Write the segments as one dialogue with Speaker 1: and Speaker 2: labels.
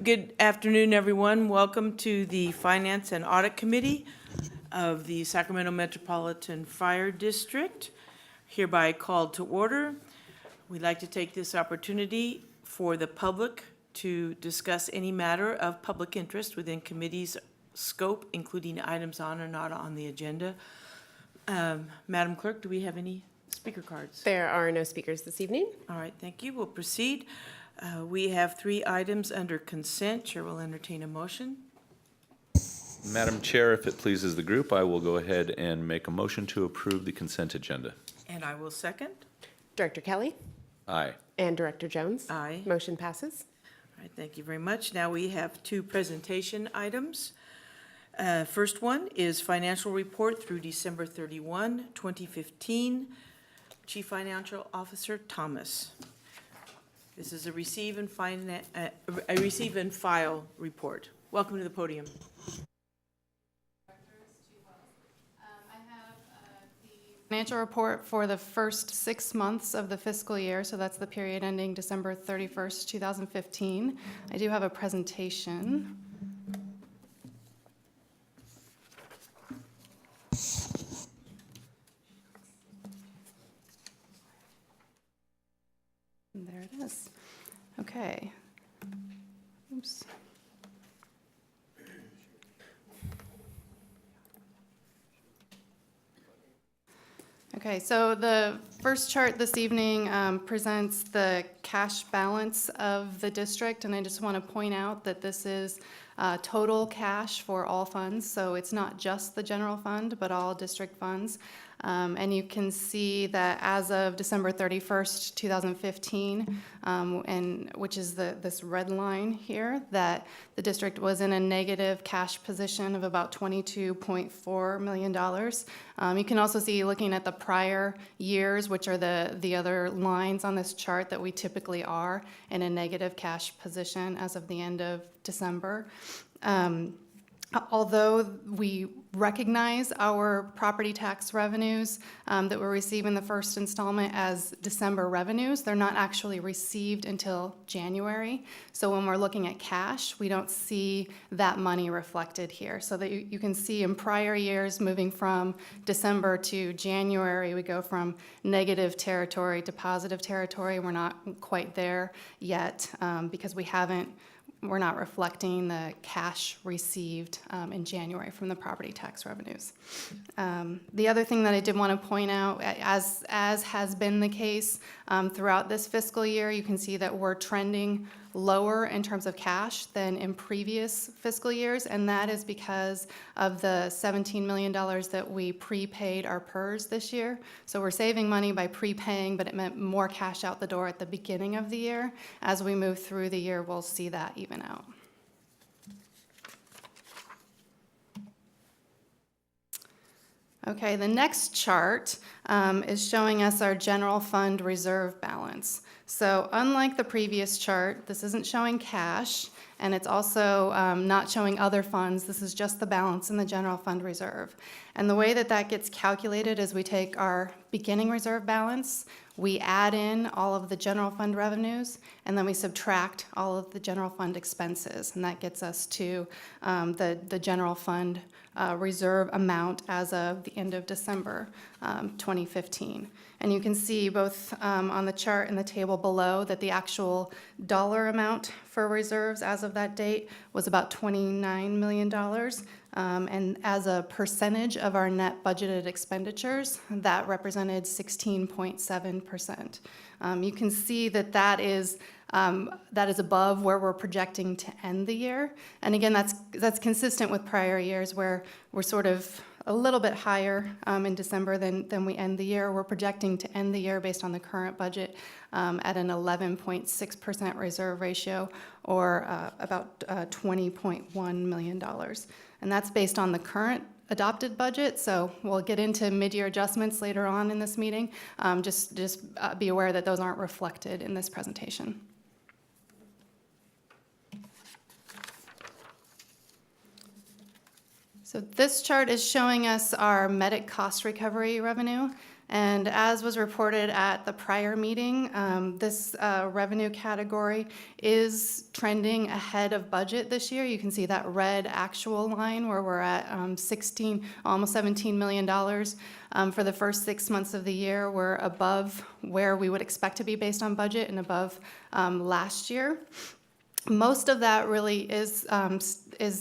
Speaker 1: Good afternoon, everyone. Welcome to the Finance and Audit Committee of the Sacramento Metropolitan Fire District, hereby called to order. We'd like to take this opportunity for the public to discuss any matter of public interest within committee's scope, including items on or not on the agenda. Madam Clerk, do we have any speaker cards?
Speaker 2: There are no speakers this evening.
Speaker 1: All right, thank you. We'll proceed. We have 3 items under consent. Chair will entertain a motion.
Speaker 3: Madam Chair, if it pleases the group, I will go ahead and make a motion to approve the consent agenda.
Speaker 1: And I will second.
Speaker 2: Director Kelly
Speaker 3: Aye.
Speaker 2: and Director Jones.
Speaker 1: Aye.
Speaker 2: Motion passes.
Speaker 1: All right, thank you very much. Now we have 2 presentation items. First one is financial report through December 31, 2015. Chief Financial Officer Thomas. This is a receive and file report. Welcome to the podium.
Speaker 4: Financial report for the first 6 months of the fiscal year, so that's the period ending December 31st, 2015. I do have a presentation. And there it is. Okay. Oops. Okay, so the first chart this evening presents the cash balance of the district, and I just want to point out that this is total cash for all funds, so it's not just the general fund, but all district funds. And you can see that as of December 31st, 2015, and which is this red line here, that the district was in a negative cash position of about $22.4 million. You can also see, looking at the prior years, which are the other lines on this chart, that we typically are in a negative cash position as of the end of December. Although we recognize our property tax revenues that we receive in the first installment as December revenues, they're not actually received until January. So when we're looking at cash, we don't see that money reflected here. So that you can see in prior years, moving from December to January, we go from negative territory to positive territory. We're not quite there yet because we're not reflecting the cash received in January from the property tax revenues. The other thing that I did want to point out, as has been the case throughout this fiscal year, you can see that we're trending lower in terms of cash than in previous fiscal years, and that is because of the $17 million that we prepaid our PERS this year. So we're saving money by prepaying, but it meant more cash out the door at the beginning of the year. As we move through the year, we'll see that even out. Okay, the next chart is showing us our general fund reserve balance. So unlike the previous chart, this isn't showing cash, and it's also not showing other funds. This is just the balance in the general fund reserve. And the way that that gets calculated is we take our beginning reserve balance, we add in all of the general fund revenues, and then we subtract all of the general fund expenses, and that gets us to the general fund reserve amount as of the end of December 2015. And you can see both on the chart and the table below that the actual dollar amount for reserves as of that date was about $29 million. And as a percentage of our net budgeted expenditures, that represented 16.7%. You can see that that is above where we're projecting to end the year. And again, that's consistent with prior years where we're sort of a little bit higher in December than we end the year. We're projecting to end the year based on the current budget at an 11.6% reserve ratio, or about $20.1 million. And that's based on the current adopted budget, so we'll get into mid-year adjustments later on in this meeting. Just be aware that those aren't reflected in this presentation. So this chart is showing us our MEDIC cost recovery revenue, And as was reported at the prior meeting, this revenue category is trending ahead of budget this year. You can see that red actual line where we're at almost $17 million. For the first 6 months of the year, we're above where we would expect to be based on budget and above last year. Most of that really is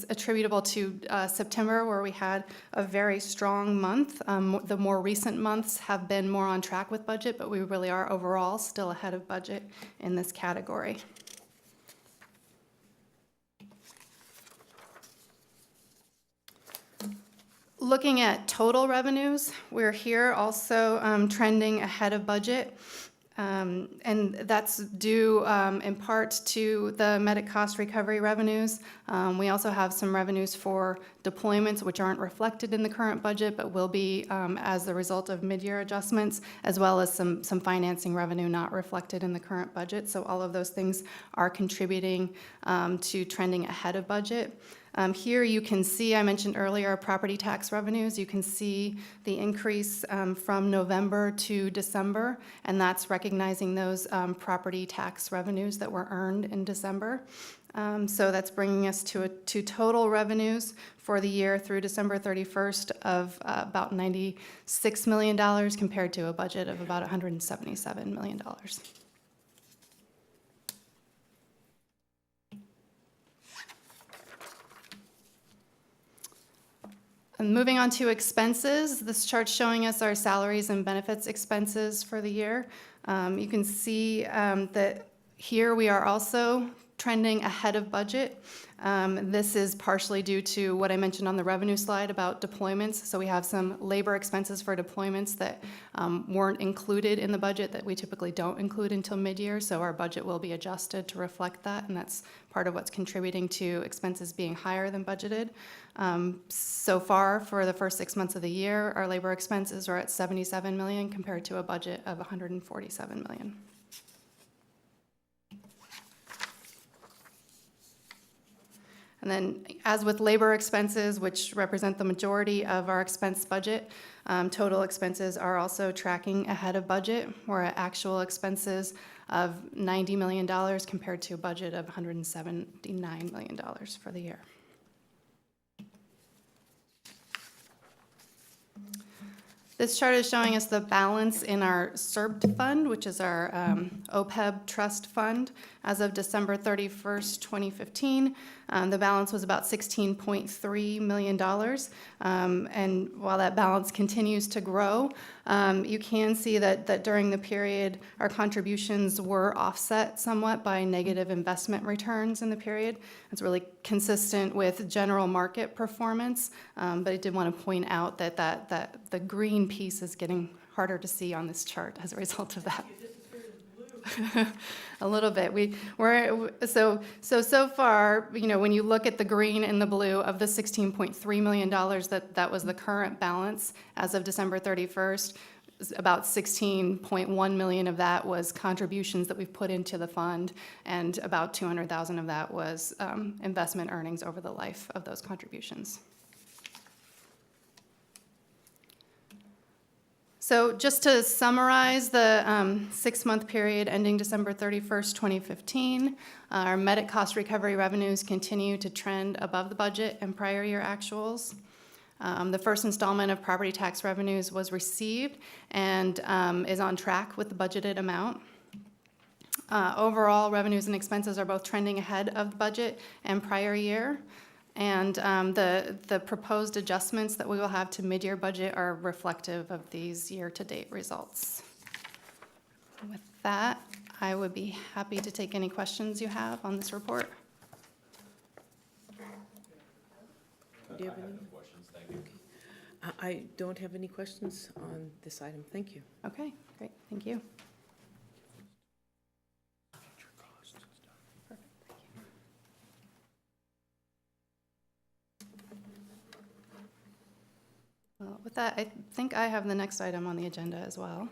Speaker 4: attributable to September, where we had a very strong month. The more recent months have been more on track with budget, but we really are overall still ahead of budget in this category. Looking at total revenues, we're here also trending ahead of budget. And that's due in part to the medic cost recovery revenues. We also have some revenues for deployments which aren't reflected in the current budget but will be as a result of mid-year adjustments, as well as some financing revenue not reflected in the current budget. So all of those things are contributing to trending ahead of budget. Here you can see, I mentioned earlier, property tax revenues. You can see the increase from November to December, and that's recognizing those property tax revenues that were earned in December. So that's bringing us to total revenues for the year through December 31st of about $96 million compared to a budget of about $177 million. And moving on to expenses, this chart's showing us our salaries and benefits expenses for the year. You can see that here we are also trending ahead of budget. This is partially due to what I mentioned on the revenue slide about deployments. So we have some labor expenses for deployments that weren't included in the budget that we typically don't include until mid-year. So our budget will be adjusted to reflect that, and that's part of what's contributing to expenses being higher than budgeted. So far, for the first 6 months of the year, our labor expenses are at $77 million compared to a budget of $147 million. And then, as with labor expenses, which represent the majority of our expense budget, total expenses are also tracking ahead of budget. We're at actual expenses of $90 million compared to a budget of $179 million for the year. This chart is showing us the balance in our CERB fund, which is our OPEB trust fund. As of December 31st, 2015, the balance was about $16.3 million. And while that balance continues to grow, you can see that during the period, our contributions were offset somewhat by negative investment returns in the period. It's really consistent with general market performance, but I did want to point out that the green piece is getting harder to see on this chart as a result of that. A little bit. So far, when you look at the green and the blue of the $16.3 million, that was the current balance as of December 31st. About $16.1 million of that was contributions that we've put into the fund, and about $200,000 of that was investment earnings over the life of those contributions. So just to summarize the 6-month period ending December 31st, 2015, our medic cost recovery revenues continue to trend above the budget and prior year actuals. The first installment of property tax revenues was received and is on track with the budgeted amount. Overall, revenues and expenses are both trending ahead of the budget and prior year. And the proposed adjustments that we will have to mid-year budget are reflective of these year-to-date results. With that, I would be happy to take any questions you have on this report.
Speaker 1: Do you have any? I don't have any questions on this item. Thank you.
Speaker 4: Okay, great, thank you. Well, with that, I think I have the next item on the agenda as well.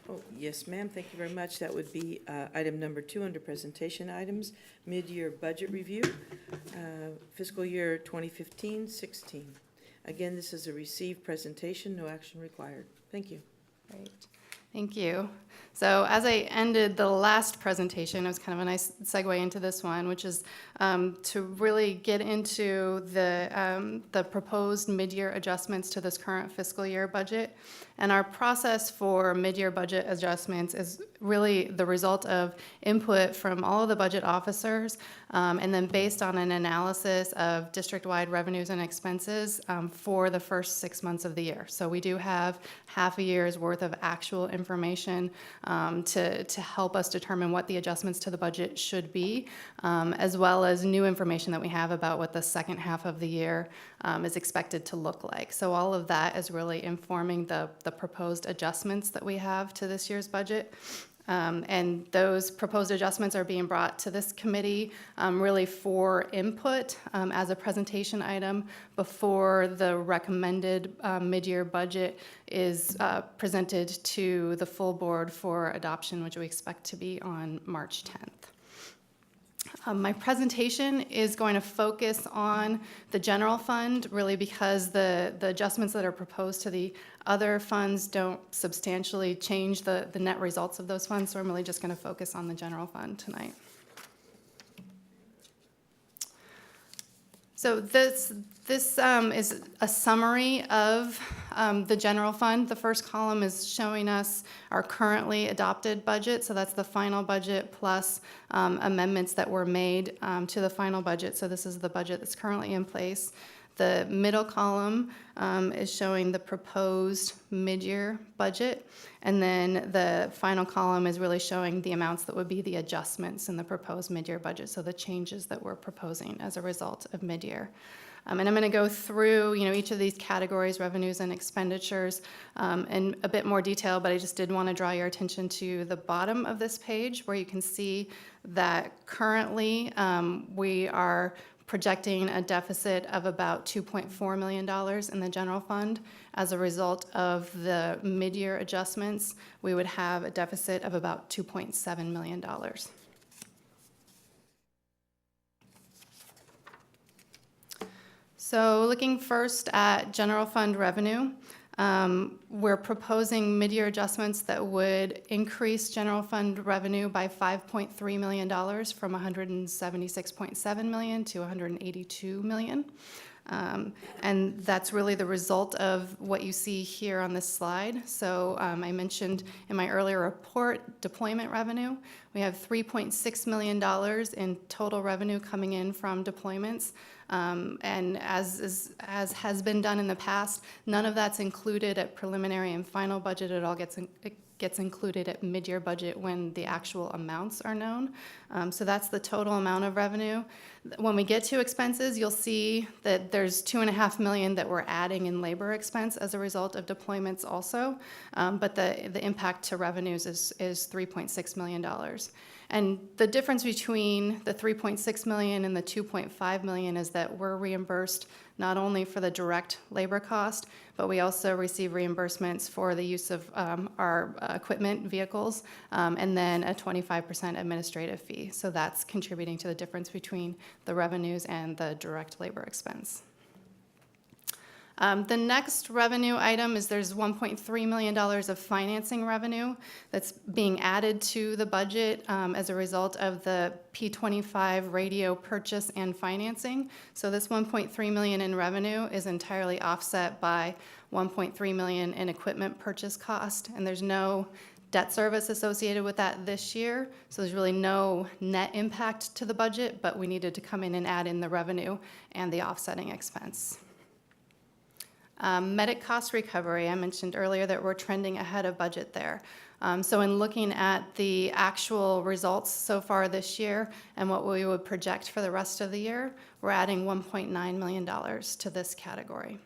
Speaker 1: Oh, yes, ma'am. Thank you very much. That would be item number 2 under presentation items, mid-year budget review, fiscal year 2015-16. Again, this is a received presentation, no action required. Thank you.
Speaker 4: Great, thank you. So as I ended the last presentation, it was kind of a nice segue into this one, which is to really get into the proposed mid-year adjustments to this current fiscal year budget. And our process for mid-year budget adjustments is really the result of input from all of the budget officers, and then based on an analysis of district-wide revenues and expenses for the first 6 months of the year. So we do have half a year's worth of actual information to help us determine what the adjustments to the budget should be, as well as new information that we have about what the second half of the year is expected to look like. So all of that is really informing the proposed adjustments that we have to this year's budget. And those proposed adjustments are being brought to this committee really for input as a presentation item before the recommended mid-year budget is presented to the full board for adoption, which we expect to be on March 10th. My presentation is going to focus on the general fund, really because the adjustments that are proposed to the other funds don't substantially change the net results of those funds, so I'm really just going to focus on the general fund tonight. So this is a summary of the general fund. The first column is showing us our currently adopted budget, so that's the final budget plus amendments that were made to the final budget. So this is the budget that's currently in place. The middle column is showing the proposed mid-year budget, and then the final column is really showing the amounts that would be the adjustments in the proposed mid-year budget, so the changes that we're proposing as a result of mid-year. And I'm going to go through, each of these categories, revenues and expenditures, in a bit more detail, but I just did want to draw your attention to the bottom of this page where you can see that currently we are projecting a deficit of about $2.4 million in the general fund. As a result of the mid-year adjustments, we would have a deficit of about $2.7 million. So looking first at general fund revenue, we're proposing mid-year adjustments that would increase general fund revenue by $5.3 million from $176.7 million to $182 million. And that's really the result of what you see here on this slide. So I mentioned in my earlier report deployment revenue. We have $3.6 million in total revenue coming in from deployments. And as has been done in the past, none of that's included at preliminary and final budget. It all gets included at mid-year budget when the actual amounts are known. So that's the total amount of revenue. When we get to expenses, you'll see that there's $2.5 million that we're adding in labor expense as a result of deployments also. But the impact to revenues is $3.6 million. And the difference between the $3.6 million and the $2.5 million is that we're reimbursed not only for the direct labor cost, but we also receive reimbursements for the use of our equipment, vehicles, and then a 25% administrative fee. So that's contributing to the difference between the revenues and the direct labor expense. The next revenue item is there's $1.3 million of financing revenue that's being added to the budget as a result of the P25 radio purchase and financing. So this $1.3 million in revenue is entirely offset by $1.3 million in equipment purchase cost, and there's no debt service associated with that this year, so there's really no net impact to the budget, but we needed to come in and add in the revenue and the offsetting expense. Medic cost recovery, I mentioned earlier that we're trending ahead of budget there. So in looking at the actual results so far this year and what we would project for the rest of the year, we're adding $1.9 million to this category.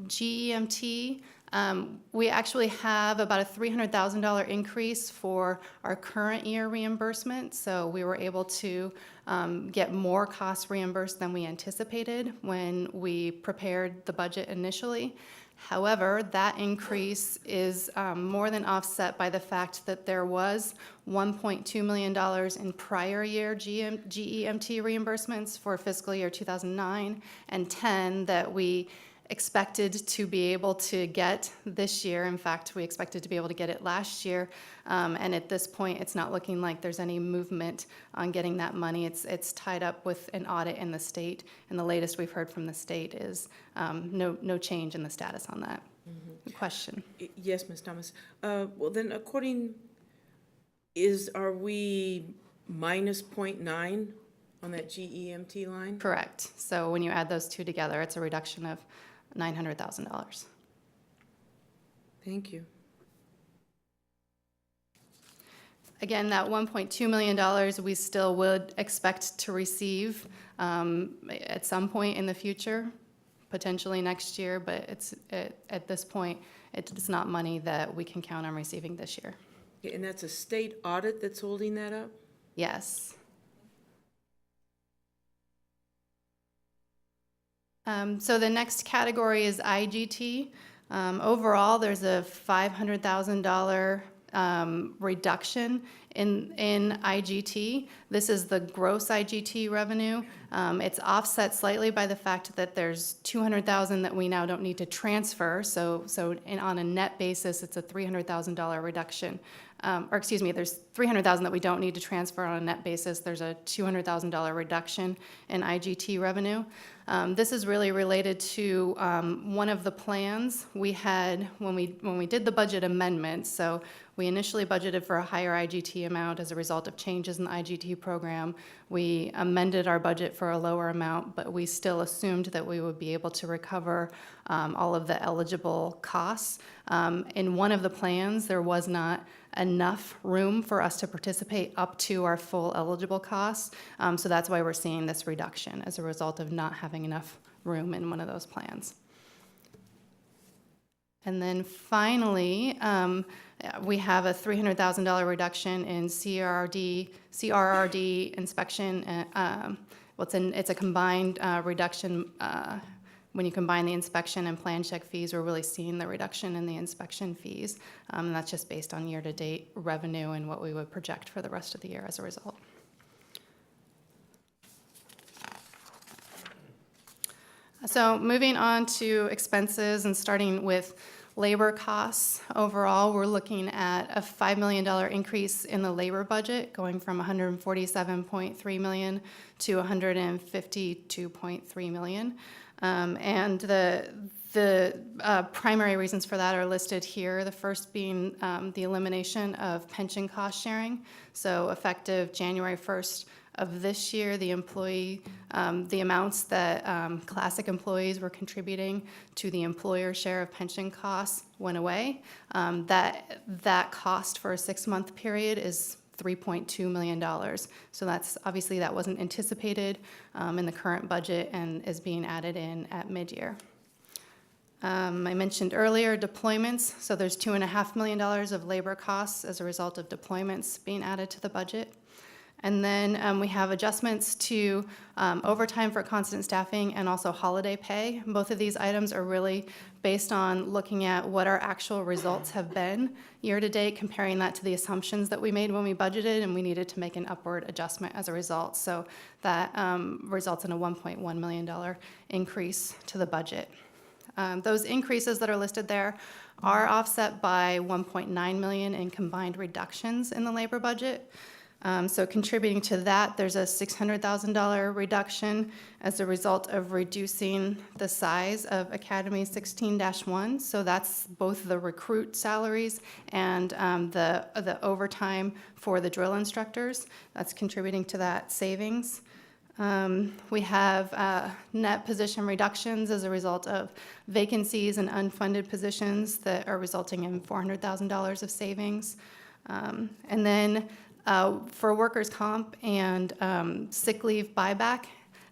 Speaker 4: GEMT, we actually have about a $300,000 increase for our current year reimbursement. So we were able to get more costs reimbursed than we anticipated when we prepared the budget initially. However, that increase is more than offset by the fact that there was $1.2 million in prior year GEMT reimbursements for fiscal year 2009 and 10 that we expected to be able to get this year. In fact, we expected to be able to get it last year. And at this point, it's not looking like there's any movement on getting that money. It's tied up with an audit in the state. And the latest we've heard from the state is no change in the status on that. Question.
Speaker 1: Yes, Ms. Thomas. Well, then are we minus 0.9 on that GEMT line?
Speaker 4: Correct. So when you add those two together, it's a reduction of $900,000.
Speaker 1: Thank you.
Speaker 4: Again, that $1.2 million we still would expect to receive at some point in the future, potentially next year, but at this point, it's not money that we can count on receiving this year.
Speaker 1: And that's a state audit that's holding that up?
Speaker 4: Yes. So the next category is IGT. Overall, there's a $500,000 reduction in IGT. This is the gross IGT revenue. It's offset slightly by the fact that there's $200,000 that we now don't need to transfer. So on a net basis, it's a $300,000 reduction. Or excuse me, there's $300,000 that we don't need to transfer on a net basis. There's a $200,000 reduction in IGT revenue. This is really related to one of the plans we had when we did the budget amendment. So we initially budgeted for a higher IGT amount as a result of changes in the IGT program. We amended our budget for a lower amount, but we still assumed that we would be able to recover all of the eligible costs. In one of the plans, there was not enough room for us to participate up to our full eligible costs. So that's why we're seeing this reduction as a result of not having enough room in one of those plans. And then finally, we have a $300,000 reduction in CRRD inspection. It's a combined reduction. When you combine the inspection and plan check fees, we're really seeing the reduction in the inspection fees. And that's just based on year-to-date revenue and what we would project for the rest of the year as a result. So moving on to expenses and starting with labor costs. Overall, we're looking at a $5 million increase in the labor budget, going from $147.3 million to $152.3 million. And the primary reasons for that are listed here. The first being the elimination of pension cost sharing. So effective January 1st of this year, the amounts that classic employees were contributing to the employer share of pension costs went away. That cost for a 6-month period is $3.2 million. So that's obviously that wasn't anticipated in the current budget and is being added in at mid-year. I mentioned earlier deployments. So there's $2.5 million of labor costs as a result of deployments being added to the budget. And then we have adjustments to overtime for constant staffing and also holiday pay. Both of these items are really based on looking at what our actual results have been year to date, comparing that to the assumptions that we made when we budgeted, and we needed to make an upward adjustment as a result. So that results in a $1.1 million increase to the budget. Those increases that are listed there are offset by $1.9 million in combined reductions in the labor budget. So contributing to that, there's a $600,000 reduction as a result of reducing the size of Academy 16-1. So that's both the recruit salaries and the overtime for the drill instructors. That's contributing to that savings. We have net position reductions as a result of vacancies and unfunded positions that are resulting in $400,000 of savings. And then for workers' comp and sick leave buyback,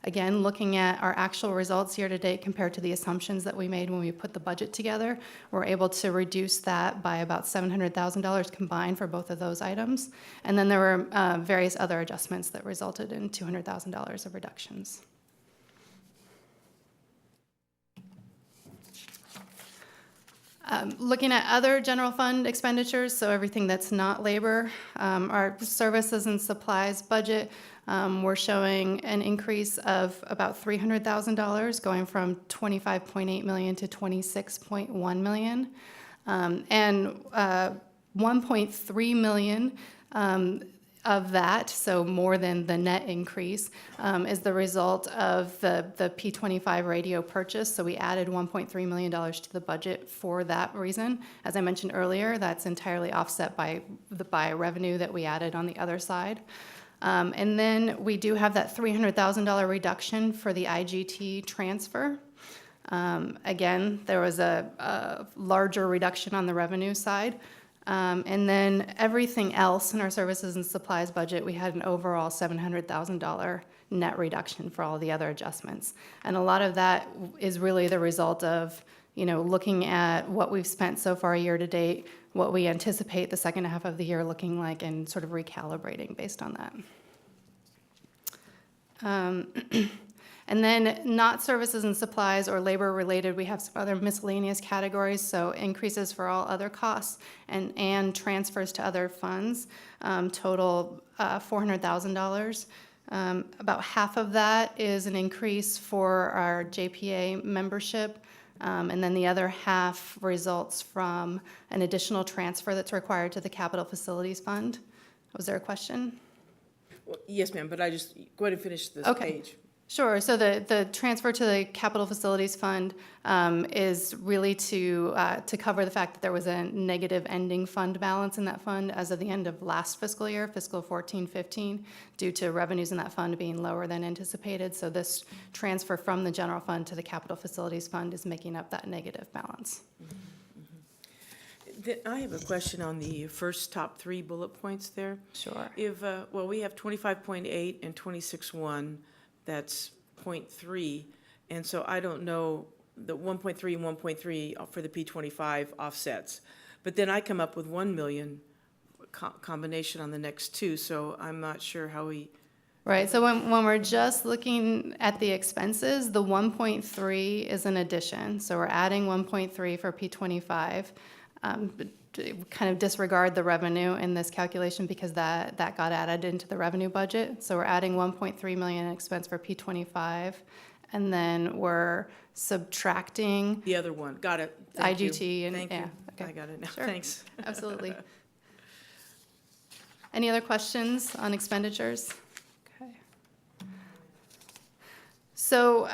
Speaker 4: again, looking at our actual results year to date compared to the assumptions that we made when we put the budget together, we're able to reduce that by about $700,000 combined for both of those items. And then there were various other adjustments that resulted in $200,000 of reductions. Looking at other general fund expenditures, so everything that's not labor, our services and supplies budget, we're showing an increase of about $300,000, going from $25.8 million to $26.1 million. And 1.3 million of that, so more than the net increase, is the result of the P25 radio purchase. So we added $1.3 million to the budget for that reason. As I mentioned earlier, that's entirely offset by revenue that we added on the other side. And then we do have that $300,000 reduction for the IGT transfer. Again, there was a larger reduction on the revenue side. And then everything else in our services and supplies budget, we had an overall $700,000 net reduction for all the other adjustments. And a lot of that is really the result of, looking at what we've spent so far year to date, what we anticipate the second half of the year looking like, and sort of recalibrating based on that. And then not services and supplies or labor related, we have some other miscellaneous categories, so increases for all other costs and transfers to other funds, total $400,000. About half of that is an increase for our JPA membership, and then the other half results from an additional transfer that's required to the Capital Facilities Fund. Was there a question?
Speaker 1: Well, yes, ma'am, but go ahead and finish this
Speaker 4: Okay.
Speaker 1: page.
Speaker 4: Sure. So the transfer to the Capital Facilities Fund is really to cover the fact that there was a negative ending fund balance in that fund as of the end of last fiscal year, fiscal 14-15, due to revenues in that fund being lower than anticipated. So this transfer from the general fund to the Capital Facilities Fund is making up that negative balance.
Speaker 1: I have a question on the first top three bullet points there.
Speaker 4: Sure.
Speaker 1: If, we have 25.8 and 26.1, that's 0.3, and so I don't know, the 1.3 and 1.3 for the P25 offsets. But then I come up with 1 million combination on the next two, so I'm not sure how we,
Speaker 4: Right, so when we're just looking at the expenses, the 1.3 is an addition. So we're adding 1.3 for P25. Kind of disregard the revenue in this calculation because that got added into the revenue budget. So we're adding 1.3 million in expense for P25, and then we're subtracting
Speaker 1: the other one, got it. Thank you.
Speaker 4: IGT and,
Speaker 1: Thank
Speaker 4: yeah,
Speaker 1: you.
Speaker 4: okay.
Speaker 1: I got it now,
Speaker 4: Sure.
Speaker 1: thanks.
Speaker 4: Absolutely. Any other questions on expenditures? Okay. So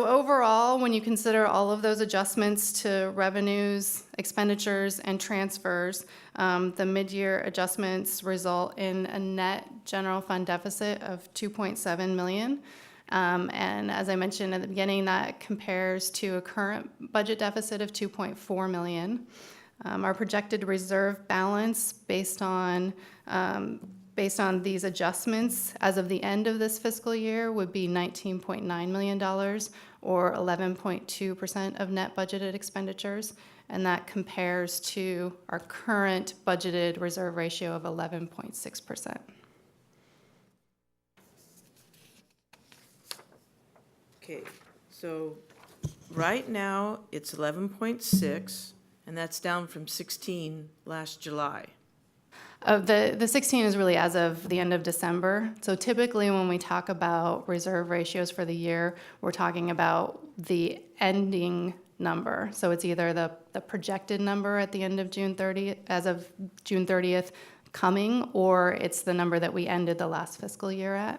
Speaker 4: overall, when you consider all of those adjustments to revenues, expenditures, and transfers, the mid-year adjustments result in a net general fund deficit of $2.7 million. And as I mentioned at the beginning, that compares to a current budget deficit of $2.4 million. Our projected reserve balance based on these adjustments as of the end of this fiscal year would be $19.9 million, or 11.2% of net budgeted expenditures, and that compares to our current budgeted reserve ratio of 11.6%.
Speaker 1: Okay, so right now, it's 11.6, and that's down from 16 last July.
Speaker 4: The 16 is really as of the end of December. So typically when we talk about reserve ratios for the year, we're talking about the ending number. So it's either the projected number at the end of June 30th, as of June 30th coming, or it's the number that we ended the last fiscal year at.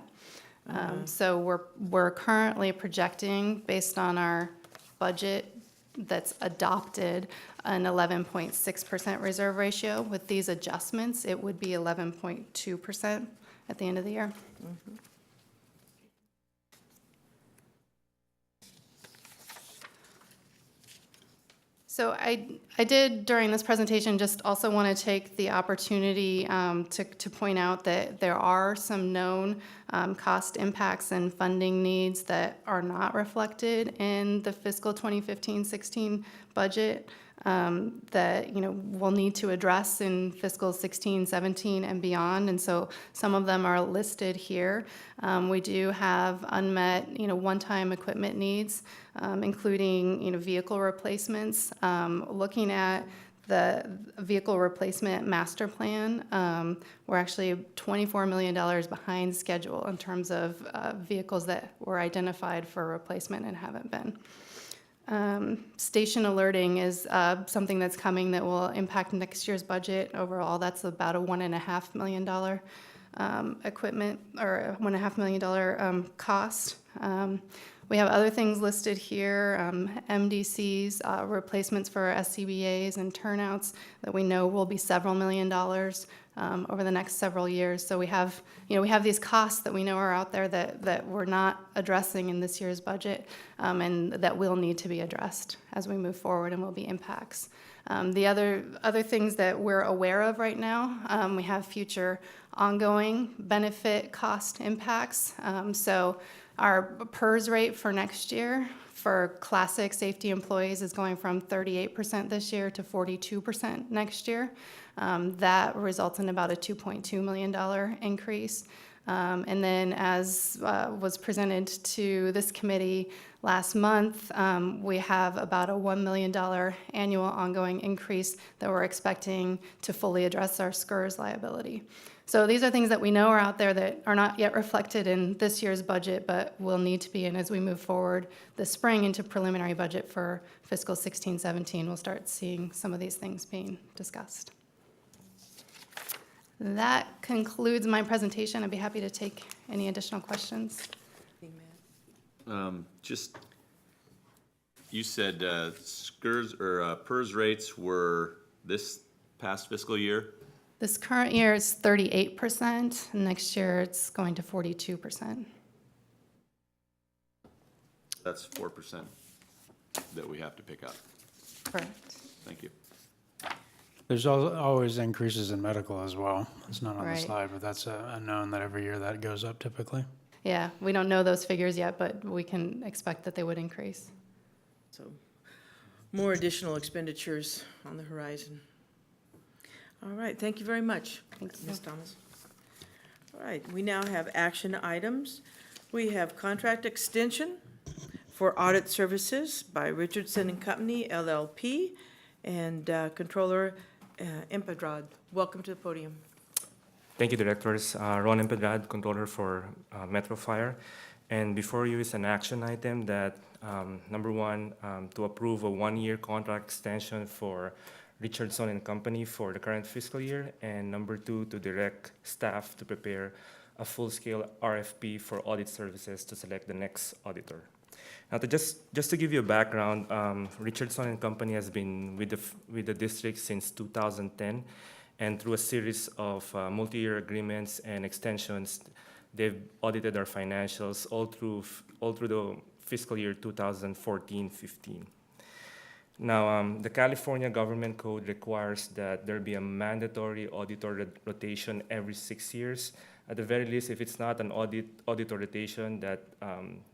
Speaker 4: So we're currently projecting, based on our budget that's adopted, an 11.6% reserve ratio. With these adjustments, it would be 11.2% at the end of the year.
Speaker 1: Mm-hmm.
Speaker 4: So I did, during this presentation, just also want to take the opportunity to point out that there are some known cost impacts and funding needs that are not reflected in the fiscal 2015-16 budget. that, we'll need to address in fiscal 16, 17, and beyond. And so some of them are listed here. We do have unmet, one-time equipment needs, including, vehicle replacements. Looking at the vehicle replacement master plan, we're actually $24 million behind schedule in terms of vehicles that were identified for replacement and haven't been. Station alerting is something that's coming that will impact next year's budget. Overall, that's about a $1.5 million equipment or $1.5 million cost. We have other things listed here, MDCs, replacements for SCBAs and turnouts that we know will be several $1 million over the next several years. So we have these costs that we know are out there that we're not addressing in this year's budget, and that will need to be addressed as we move forward and will be impacts. The other things that we're aware of right now, we have future ongoing benefit cost impacts. So our PERS rate for next year for classic safety employees is going from 38% this year to 42% next year. That results in about a $2.2 million increase. And then as was presented to this committee last month, we have about a $1 million annual ongoing increase that we're expecting to fully address our SCRS liability. So these are things that we know are out there that are not yet reflected in this year's budget, but will need to be in as we move forward this spring into preliminary budget for fiscal 16-17. We'll start seeing some of these things being discussed. That concludes my presentation. I'd be happy to take any additional questions.
Speaker 3: You said SCRS or PERS rates were this past fiscal year?
Speaker 4: This current year is 38%, and next year it's going to 42%.
Speaker 3: That's 4% that we have to pick up.
Speaker 4: Correct.
Speaker 3: Thank you.
Speaker 5: There's always increases in medical as well. It's not on the
Speaker 4: Right.
Speaker 5: slide, but that's a known that every year that goes up typically.
Speaker 4: Yeah, we don't know those figures yet, but we can expect that they would increase.
Speaker 1: So more additional expenditures on the horizon. All right, thank you very much,
Speaker 4: Thank you.
Speaker 1: Ms. Thomas. All right, we now have action items. We have contract extension for audit services by Richardson and Company LLP and Controller Impedrad. Welcome to the podium.
Speaker 6: Thank you, Directors. Ron Impedrad, Controller for Metro Fire. And before you is an action item that, number one, to approve a one-year contract extension for Richardson and Company for the current fiscal year, and number two, to direct staff to prepare a full-scale RFP for audit services to select the next auditor. Now, just to give you a background, Richardson and Company has been with the district since 2010, and through a series of multi-year agreements and extensions, they've audited our financials all through the fiscal year 2014-15. Now, the California Government Code requires that there be a mandatory auditor rotation every 6 years. At the very least, if it's not an auditor rotation, that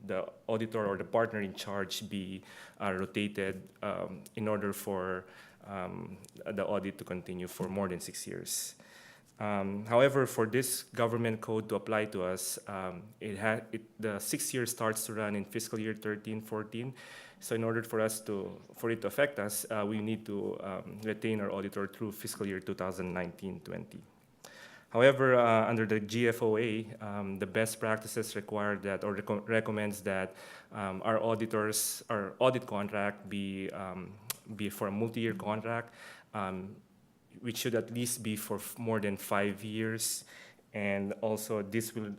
Speaker 6: the auditor or the partner in charge be rotated in order for the audit to continue for more than 6 years. However, for this government code to apply to us, the 6 years starts to run in fiscal year 13-14. So in order for it to affect us, we need to retain our auditor through fiscal year 2019-20. However, under the GFOA, the best practices require that or recommends that our audit contract be for a multi-year contract, which should at least be for more than 5 years, and also this will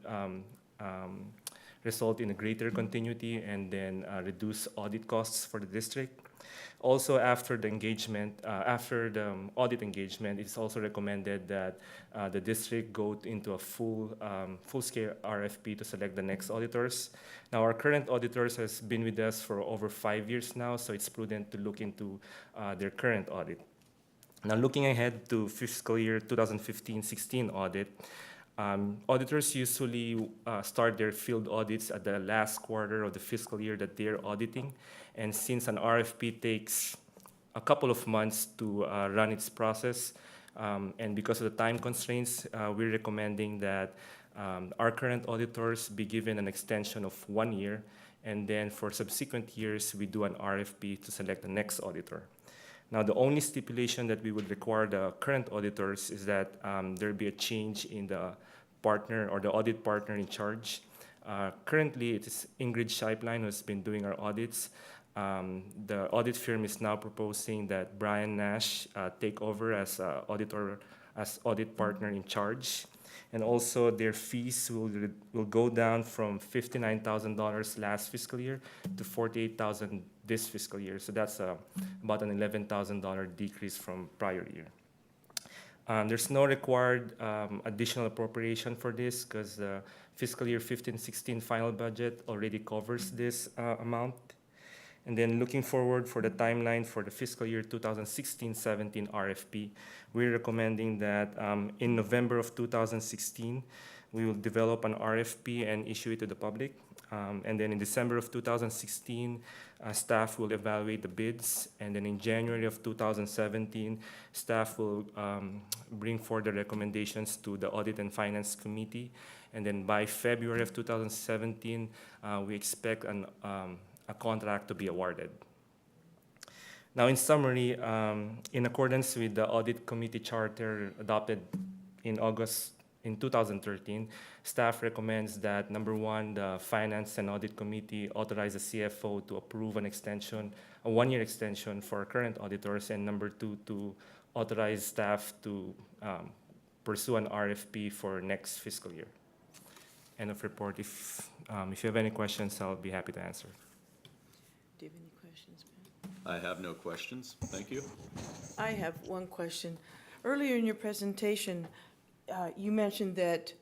Speaker 6: result in a greater continuity and then reduce audit costs for the district. Also, after the audit engagement, it's also recommended that the district go into a full-scale RFP to select the next auditors. Now, our current auditors has been with us for over 5 years now, so it's prudent to look into their current audit. Now, looking ahead to fiscal year 2015-16 audit, auditors usually start their field audits at the last quarter of the fiscal year that they're auditing. And since an RFP takes a couple of months to run its process. And because of the time constraints, we're recommending that our current auditors be given an extension of 1 year, and then for subsequent years, we do an RFP to select the next auditor. Now, the only stipulation that we would require the current auditors is that there be a change in the partner or the audit partner in charge. Currently, it is Ingrid Scheiblein who has been doing our audits. The audit firm is now proposing that Brian Nash take over as auditor, as audit partner in charge. And also their fees will go down from $59,000 last fiscal year to $48,000 this fiscal year. So that's about an $11,000 decrease from prior year. There's no required additional appropriation for this because the fiscal year 15-16 final budget already covers this amount. And then looking forward for the timeline for the fiscal year 2016-17 RFP, we're recommending that in November of 2016, we will develop an RFP and issue it to the public. And then in December of 2016, staff will evaluate the bids. And then in January of 2017, staff will bring forward the recommendations to the Audit and Finance Committee. And then by February of 2017, we expect a contract to be awarded. Now, in summary, in accordance with the Audit Committee Charter adopted in August in 2013, staff recommends that, number one, the Finance and Audit Committee authorize the CFO to approve an extension, a 1-year extension for current auditors, and number two, to authorize staff to pursue an RFP for next fiscal year. End of report. If you have any questions, I'll be happy to answer.
Speaker 1: Do you have any questions, Ben?
Speaker 3: I have no questions. Thank you.
Speaker 1: I have one question. Earlier in your presentation, you mentioned that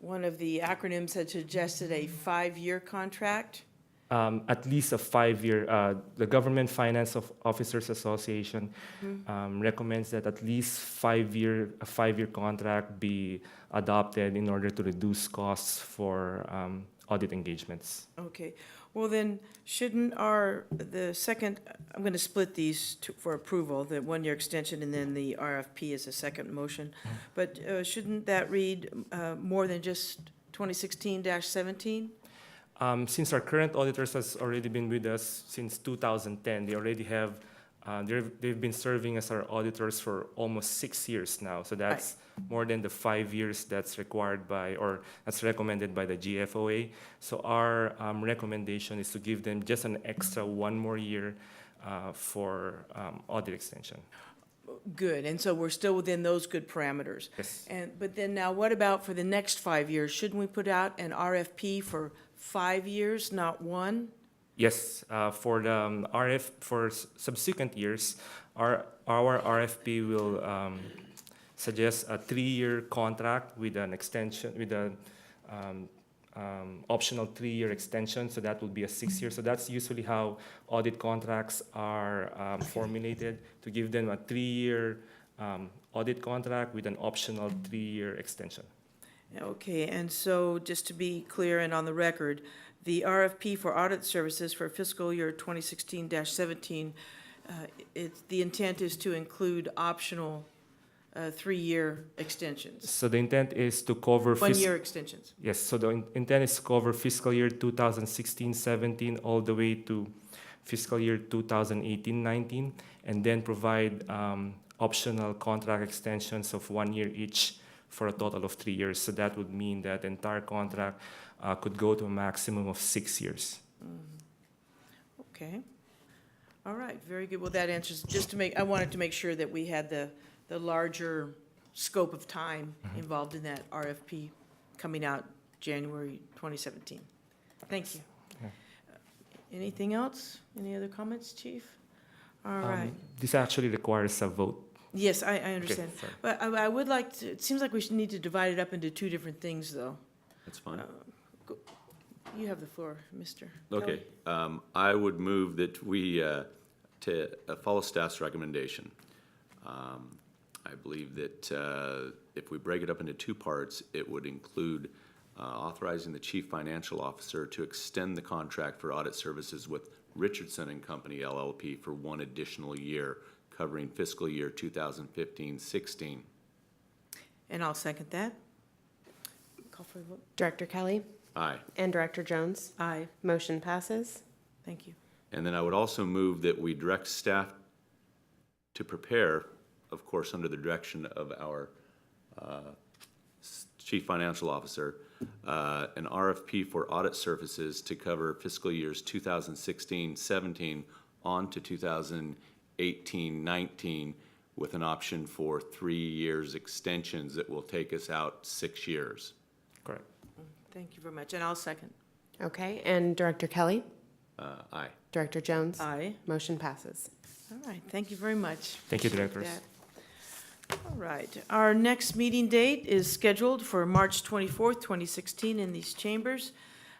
Speaker 1: one of the acronyms had suggested a 5-year contract.
Speaker 6: At least a 5-year. The Government Finance Officers Association recommends that at least a 5-year contract be adopted in order to reduce costs for audit engagements.
Speaker 1: Okay. Well, then, shouldn't the second, I'm going to split these for approval, the 1-year extension and then the RFP as a second motion. But shouldn't that read more than just 2016-17?
Speaker 6: Since our current auditors has already been with us since 2010, they already have, they've been serving as our auditors for almost 6 years now. So that's more than the 5 years that's required by, or that's recommended by the GFOA. So our recommendation is to give them just an extra 1 more year for audit extension.
Speaker 1: Good, and so we're still within those good parameters.
Speaker 6: Yes.
Speaker 1: But then now, what about for the next 5 years? Shouldn't we put out an RFP for 5 years, not 1?
Speaker 6: Yes, for the for subsequent years, our RFP will suggest a 3-year contract with an extension, with an optional 3-year extension. So that will be a 6 year. So that's usually how audit contracts are formulated, to give them a 3-year audit contract with an optional 3-year extension.
Speaker 1: Okay, and so just to be clear and on the record, the RFP for audit services for fiscal year 2016-17, the intent is to include optional 3-year extensions,
Speaker 6: So the intent is to cover
Speaker 1: 1-year extensions.
Speaker 6: Yes, so the intent is to cover fiscal year 2016-17 all the way to fiscal year 2018-19, and then provide optional contract extensions of 1 year each for a total of 3 years. So that would mean that the entire contract could go to a maximum of 6 years.
Speaker 1: Okay. All right, very good. Well, that answers, I wanted to make sure that we had the larger scope of time involved in that RFP coming out January 2017. Thank you.
Speaker 6: Yeah.
Speaker 1: Anything else? Any other comments, Chief? All right.
Speaker 6: This actually requires a vote.
Speaker 1: Yes, I understand.
Speaker 6: sorry.
Speaker 1: But I would like to, it seems like we should need to divide it up into 2 different things, though.
Speaker 3: That's fine.
Speaker 1: You have the floor, Mr.
Speaker 3: Okay.
Speaker 1: Kelly.
Speaker 3: I would move that we to follow staff's recommendation. I believe that if we break it up into 2 parts, it would include authorizing the chief financial officer to extend the contract for audit services with Richardson and Company LLP for 1 additional year, covering fiscal year 2015-16.
Speaker 1: And I'll second that. Call for the vote.
Speaker 2: Director Kelly
Speaker 3: Aye.
Speaker 2: and Director Jones.
Speaker 1: Aye.
Speaker 2: Motion passes.
Speaker 1: Thank you.
Speaker 3: And then I would also move that we direct staff to prepare, of course, under the direction of our Chief Financial Officer, an RFP for audit services to cover fiscal years 2016-17 on to 2018-19 with an option for 3 years extensions that will take us out 6 years.
Speaker 6: Correct.
Speaker 1: Thank you very much. And I'll second.
Speaker 2: Okay, and Director Kelly,
Speaker 3: Aye.
Speaker 2: Director Jones.
Speaker 1: Aye.
Speaker 2: Motion passes.
Speaker 1: All right, thank you very much.
Speaker 6: Thank you, directors.
Speaker 1: that. All right, our next meeting date is scheduled for March 24th, 2016 in these chambers.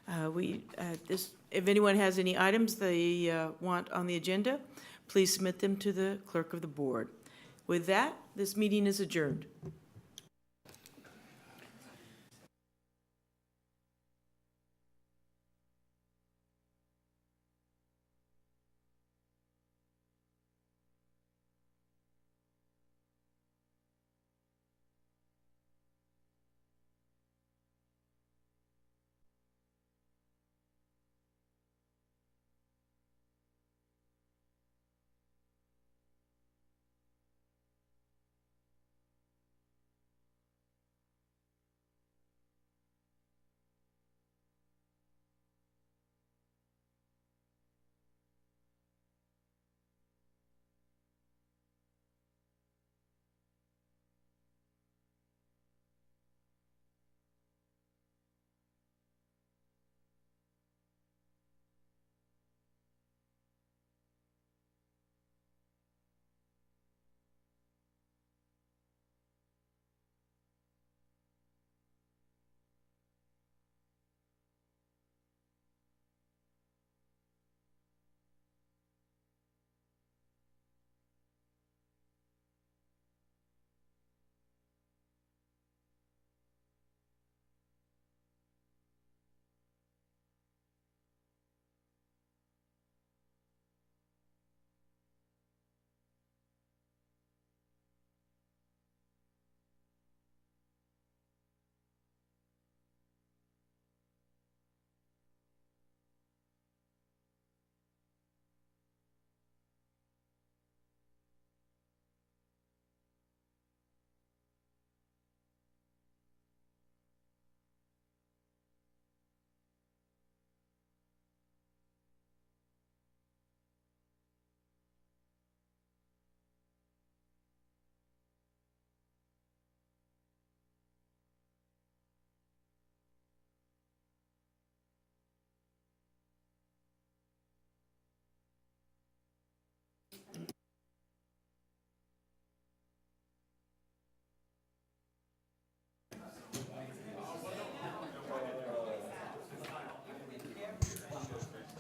Speaker 1: If anyone has any items they want on the agenda, please submit them to the clerk of the board. With that, this meeting is adjourned.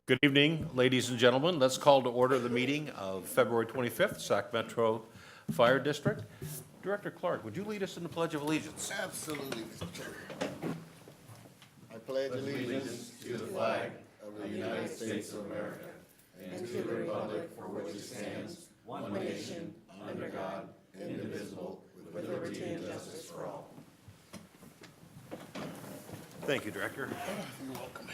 Speaker 7: Good evening, ladies and gentlemen. Let's call to order the meeting of February 25th, Sac Metro Fire District. Director Clark, would you lead us in the Pledge of Allegiance?
Speaker 8: Absolutely, Mr. Chair. I pledge allegiance to the flag of the United States of America and to the republic for which it stands, one nation, under God, indivisible, with liberty and justice for all.
Speaker 7: Thank you, Director. You're welcome.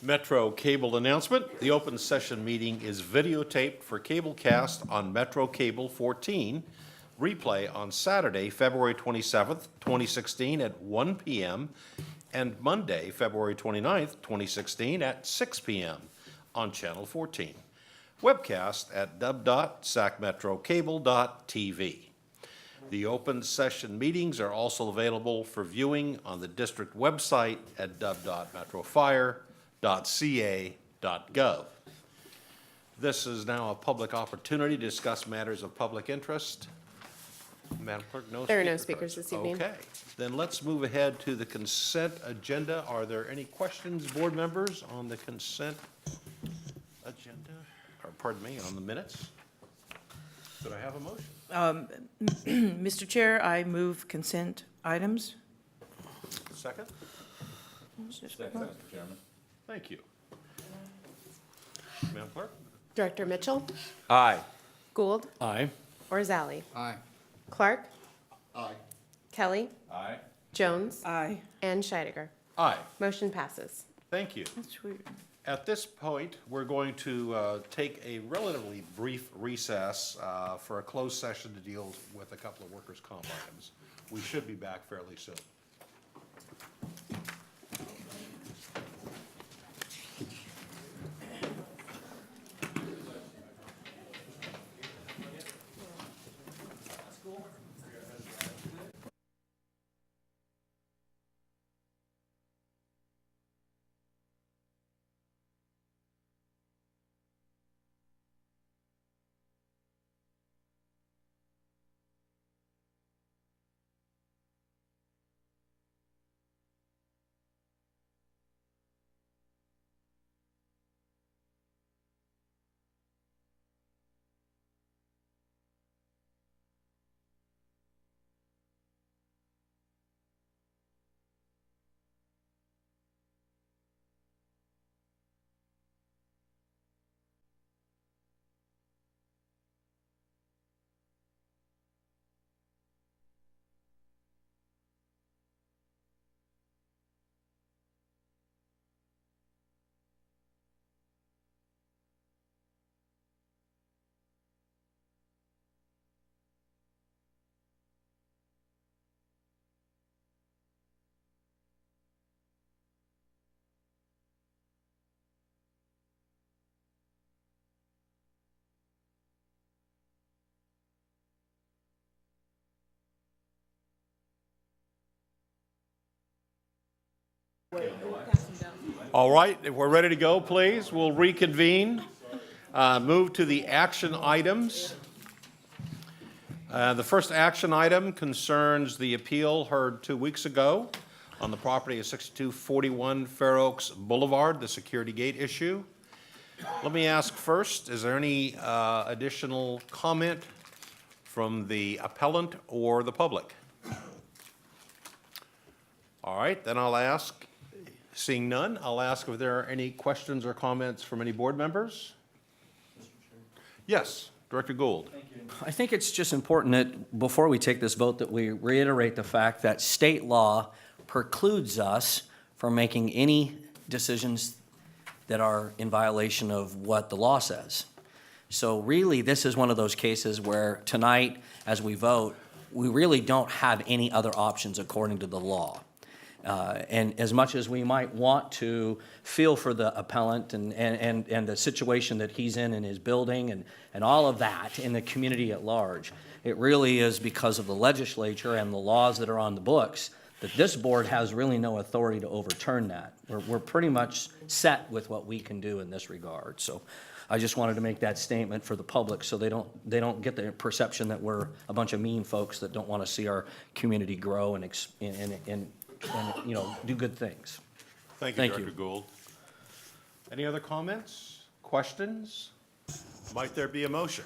Speaker 7: Metro cable announcement. The open session meeting is videotaped for cablecast on Metro Cable 14, replay on Saturday, February 27th, 2016 at 1 p.m. and Monday, February 29th, 2016 at 6 p.m. on Channel 14. Webcast at www.sacmetrocable.tv. The open session meetings are also available for viewing on the district website at www.metrofire.ca.gov. This is now a public opportunity to discuss matters of public interest. Madam Clerk, no speakers.
Speaker 2: There are no speakers this evening.
Speaker 7: Okay, then let's move ahead to the consent agenda. Are there any questions, board members, on the consent agenda? Or pardon me, on the minutes? Could I have a motion?
Speaker 1: Mr. Chair, I move consent items.
Speaker 7: Second? Thank you. Madam Clerk?
Speaker 2: Director Mitchell,
Speaker 7: Aye.
Speaker 2: Gould,
Speaker 5: Aye.
Speaker 2: Orzali,
Speaker 8: Aye.
Speaker 2: Clark,
Speaker 8: Aye.
Speaker 2: Kelly,
Speaker 3: Aye.
Speaker 2: Jones,
Speaker 1: Aye.
Speaker 2: and Scheidegger.
Speaker 7: Aye.
Speaker 2: Motion passes.
Speaker 7: Thank you.
Speaker 1: That's weird.
Speaker 7: At this point, we're going to take a relatively brief recess for a closed session to deal with a couple of workers' comp items. We should be back fairly soon. All right, if we're ready to go, please, we'll reconvene. Move to the action items. The first action item concerns the appeal heard 2 weeks ago on the property of 6241 Fair Oaks Boulevard, the security gate issue. Let me ask first, is there any additional comment from the appellant or the public? All right, then I'll ask, seeing none, I'll ask if there are any questions or comments from any board members? Yes, Director Gould.
Speaker 9: I think it's just important that before we take this vote that we reiterate the fact that state law precludes us from making any decisions that are in violation of what the law says. So really, this is one of those cases where tonight, as we vote, we really don't have any other options according to the law. And as much as we might want to feel for the appellant and the situation that he's in his building and all of that in the community at large, it really is because of the legislature and the laws that are on the books that this board has really no authority to overturn that. We're pretty much set with what we can do in this regard. So I just wanted to make that statement for the public so they don't get the perception that we're a bunch of mean folks that don't want to see our community grow and you know, do good things.
Speaker 7: Thank you,
Speaker 9: Thank
Speaker 7: Director
Speaker 9: you.
Speaker 7: Gould. Any other comments, questions? Might there be a motion?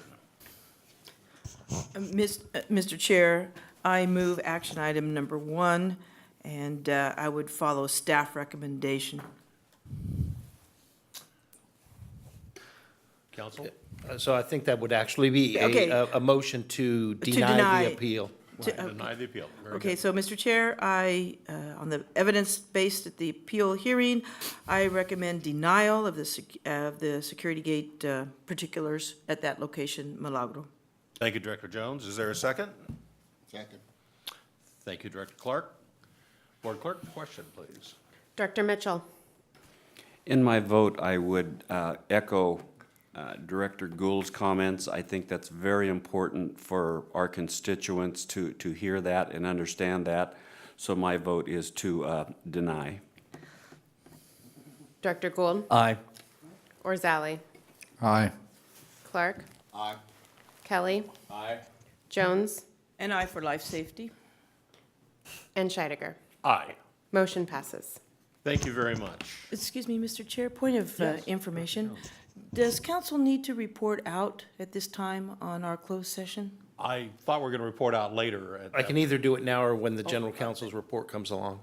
Speaker 1: Mr. Chair, I move action item number 1, and I would follow staff recommendation.
Speaker 7: Counsel?
Speaker 10: So I think that would actually be
Speaker 1: Okay.
Speaker 10: a motion to deny
Speaker 1: deny.
Speaker 10: the appeal.
Speaker 7: Deny the appeal. Very
Speaker 1: Okay,
Speaker 7: good.
Speaker 1: so, Mr. Chair, on the evidence based at the appeal hearing, I recommend denial of the security gate particulars at that location, Milagro.
Speaker 7: Thank you, Director Jones. Is there a second?
Speaker 8: Second.
Speaker 7: Thank you, Director Clark. Board Clerk, question, please.
Speaker 2: Director Mitchell,
Speaker 11: In my vote, I would echo Director Gould's comments. I think that's very important for our constituents to hear that and understand that. So my vote is to deny.
Speaker 2: Director Gould,
Speaker 9: Aye.
Speaker 2: Orzali,
Speaker 5: Aye.
Speaker 2: Clark,
Speaker 8: Aye.
Speaker 2: Kelly, Jones,
Speaker 1: And I for life safety.
Speaker 2: and Scheidegger.
Speaker 7: Aye.
Speaker 2: Motion passes.
Speaker 7: Thank you very much.
Speaker 1: Excuse me, Mr. Chair, point of information. Does council need to report out at this time on our closed session?
Speaker 7: I thought we were going to report out later.
Speaker 10: I can either do it now or when the general counsel's report comes along.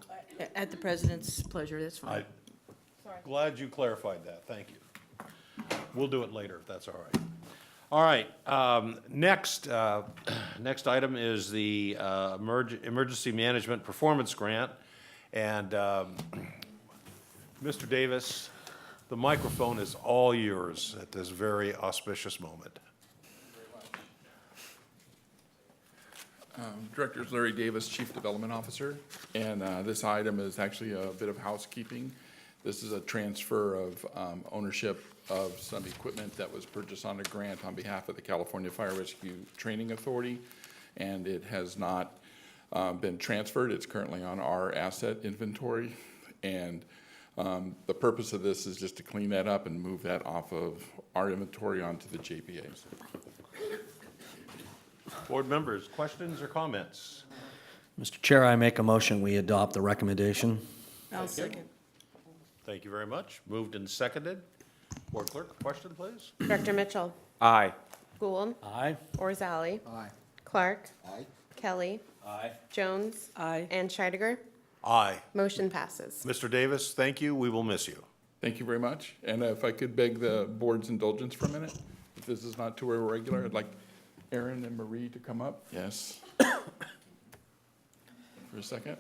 Speaker 1: At the president's pleasure, that's fine.
Speaker 7: I'm glad you clarified that. Thank you. We'll do it later, if that's all right. All right, next item is the Emergency Management Performance Grant. And Mr. Davis, the microphone is all yours at this very auspicious moment.
Speaker 12: Director is Larry Davis, Chief Development Officer, and this item is actually a bit of housekeeping. This is a transfer of ownership of some equipment that was purchased on a grant on behalf of the California Fire Rescue Training Authority, and it has not been transferred. It's currently on our asset inventory, and the purpose of this is just to clean that up and move that off of our inventory onto the JPA's.
Speaker 7: Board members, questions or comments?
Speaker 9: Mr. Chair, I make a motion, we adopt the recommendation.
Speaker 1: I'll second.
Speaker 7: Thank you very much. Moved and seconded. Board clerk, question, please?
Speaker 2: Director Mitchell.
Speaker 11: Aye.
Speaker 2: Gould.
Speaker 9: Aye.
Speaker 2: Orzali.
Speaker 8: Aye.
Speaker 2: Clark.
Speaker 8: Aye.
Speaker 2: Kelly.
Speaker 9: Aye.
Speaker 2: Jones.
Speaker 1: Aye.
Speaker 2: And Scheidegger.
Speaker 7: Aye.
Speaker 2: Motion passes.
Speaker 7: Mr. Davis, thank you. We will miss you.
Speaker 12: Thank you very much. And if I could beg the board's indulgence for a minute, if this is not too irregular, I'd like Aaron and Marie to come up. Yes. For a second.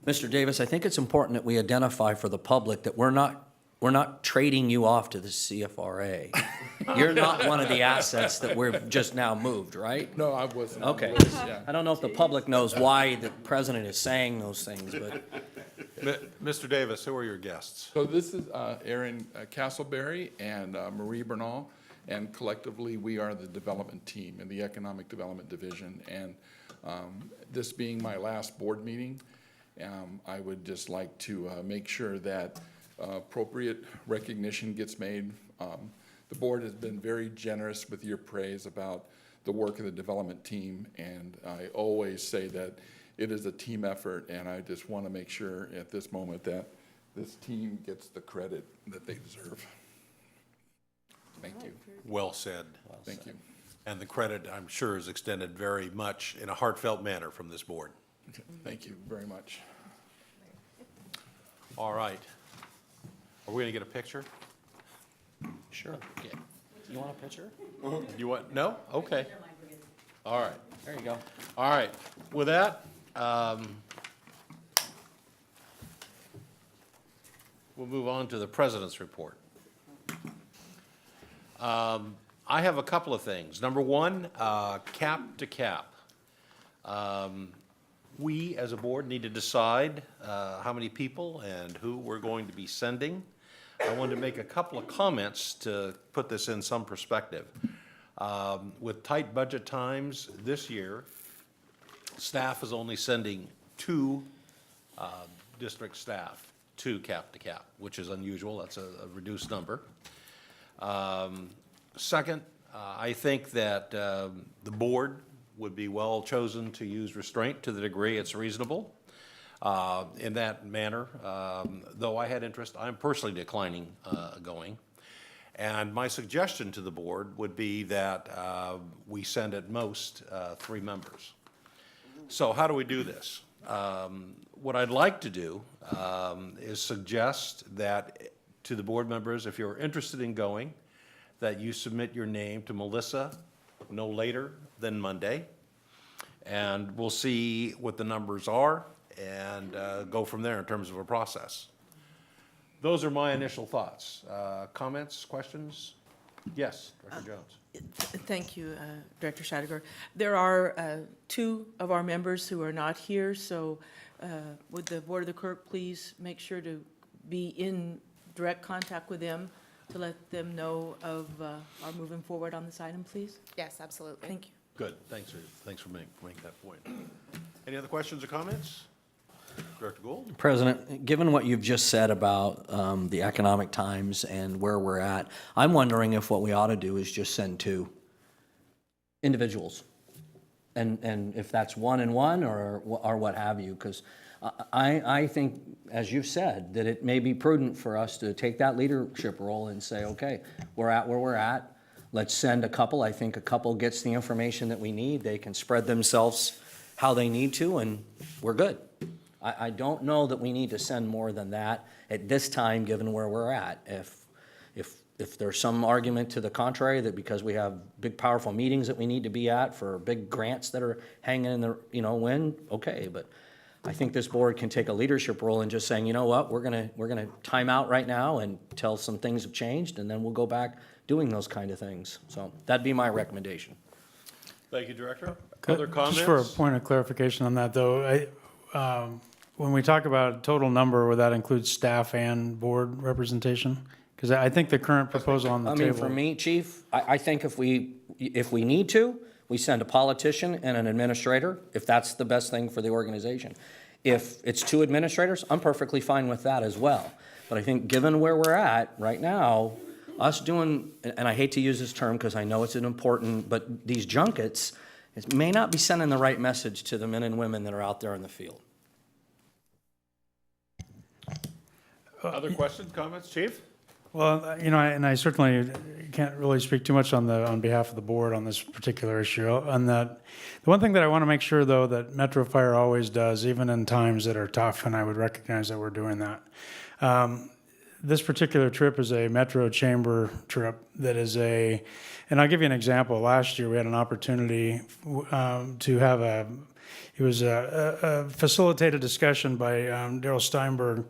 Speaker 9: Mr. Davis, I think it's important that we identify for the public that we're not trading you off to the CFRA. You're not one of the assets that we've just now moved, right?
Speaker 12: No, I wasn't. on the
Speaker 9: Okay.
Speaker 12: list, yeah.
Speaker 9: I don't know if the public knows why the president is saying those things, but
Speaker 7: Mr. Davis, who are your guests?
Speaker 12: So this is Aaron Castleberry and Marie Bernal, and collectively, we are the development team in the Economic Development Division. And this being my last board meeting, I would just like to make sure that appropriate recognition gets made. The board has been very generous with your praise about the work of the development team, and I always say that it is a team effort, and I just want to make sure at this moment that this team gets the credit that they deserve. Thank you.
Speaker 7: Well said.
Speaker 12: Thank you.
Speaker 7: And the credit, I'm sure, is extended very much in a heartfelt manner from this board.
Speaker 12: Thank you very much.
Speaker 7: All right. Are we going to get a picture?
Speaker 9: sure. Yeah. You want a picture?
Speaker 7: You want, no? Okay. All right.
Speaker 9: There you go.
Speaker 7: All right. With that, we'll move on to the president's report. I have a couple of things. Number one, cap to cap. We, as a board, need to decide how many people and who we're going to be sending. I wanted to make a couple of comments to put this in some perspective. With tight budget times this year, staff is only sending 2 district staff to cap, which is unusual. That's a reduced number. Second, I think that the board would be well chosen to use restraint to the degree it's reasonable. In that manner, though I had interest, I'm personally declining going. And my suggestion to the board would be that we send at most 3 members. So how do we do this? What I'd like to do is suggest that to the board members, if you're interested in going, that you submit your name to Melissa no later than Monday. And we'll see what the numbers are and go from there in terms of a process. Those are my initial thoughts. Comments, questions? Yes, Director Jones.
Speaker 1: Thank you, Director Scheidegger. There are 2 of our members who are not here, so would the Board of the Clerk please make sure to be in direct contact with them to let them know of our moving forward on this item, please?
Speaker 2: Yes, absolutely.
Speaker 1: Thank you.
Speaker 7: Good, thanks for making that point. Any other questions or comments? Director Gould?
Speaker 9: President, given what you've just said about the economic times and where we're at, I'm wondering if what we ought to do is just send 2 individuals. And if that's 1 and 1 or what have you, because I think, as you've said, that it may be prudent for us to take that leadership role and say, okay, we're at where we're at. Let's send a couple. I think a couple gets the information that we need. They can spread themselves how they need to, and we're good. I don't know that we need to send more than that at this time, given where we're at. If there's some argument to the contrary, that because we have big, powerful meetings that we need to be at for big grants that are hanging in the, wind, okay, but I think this board can take a leadership role in just saying, you know what, we're gonna time out right now and tell some things have changed, and then we'll go back doing those kind of things. So that'd be my recommendation.
Speaker 7: Thank you, Director. Other comments?
Speaker 5: Just for a point of clarification on that, though, when we talk about total number, would that include staff and board representation? Because I think the current proposal on the
Speaker 9: I
Speaker 5: table.
Speaker 9: mean, for me, Chief, I think if we need to, we send a politician and an administrator, if that's the best thing for the organization. If it's 2 administrators, I'm perfectly fine with that as well. But I think given where we're at right now, us doing, and I hate to use this term because I know it's an important, but these junkets, it may not be sending the right message to the men and women that are out there in the field.
Speaker 7: Other questions, comments, Chief?
Speaker 5: Well, and I certainly can't really speak too much on behalf of the board on this particular issue. On that, the one thing that I want to make sure, though, that Metro Fire always does, even in times that are tough, and I would recognize that we're doing that. This particular trip is a Metro Chamber trip that is and I'll give you an example. Last year, we had an opportunity to have it was a facilitated discussion by Daryl Steinberg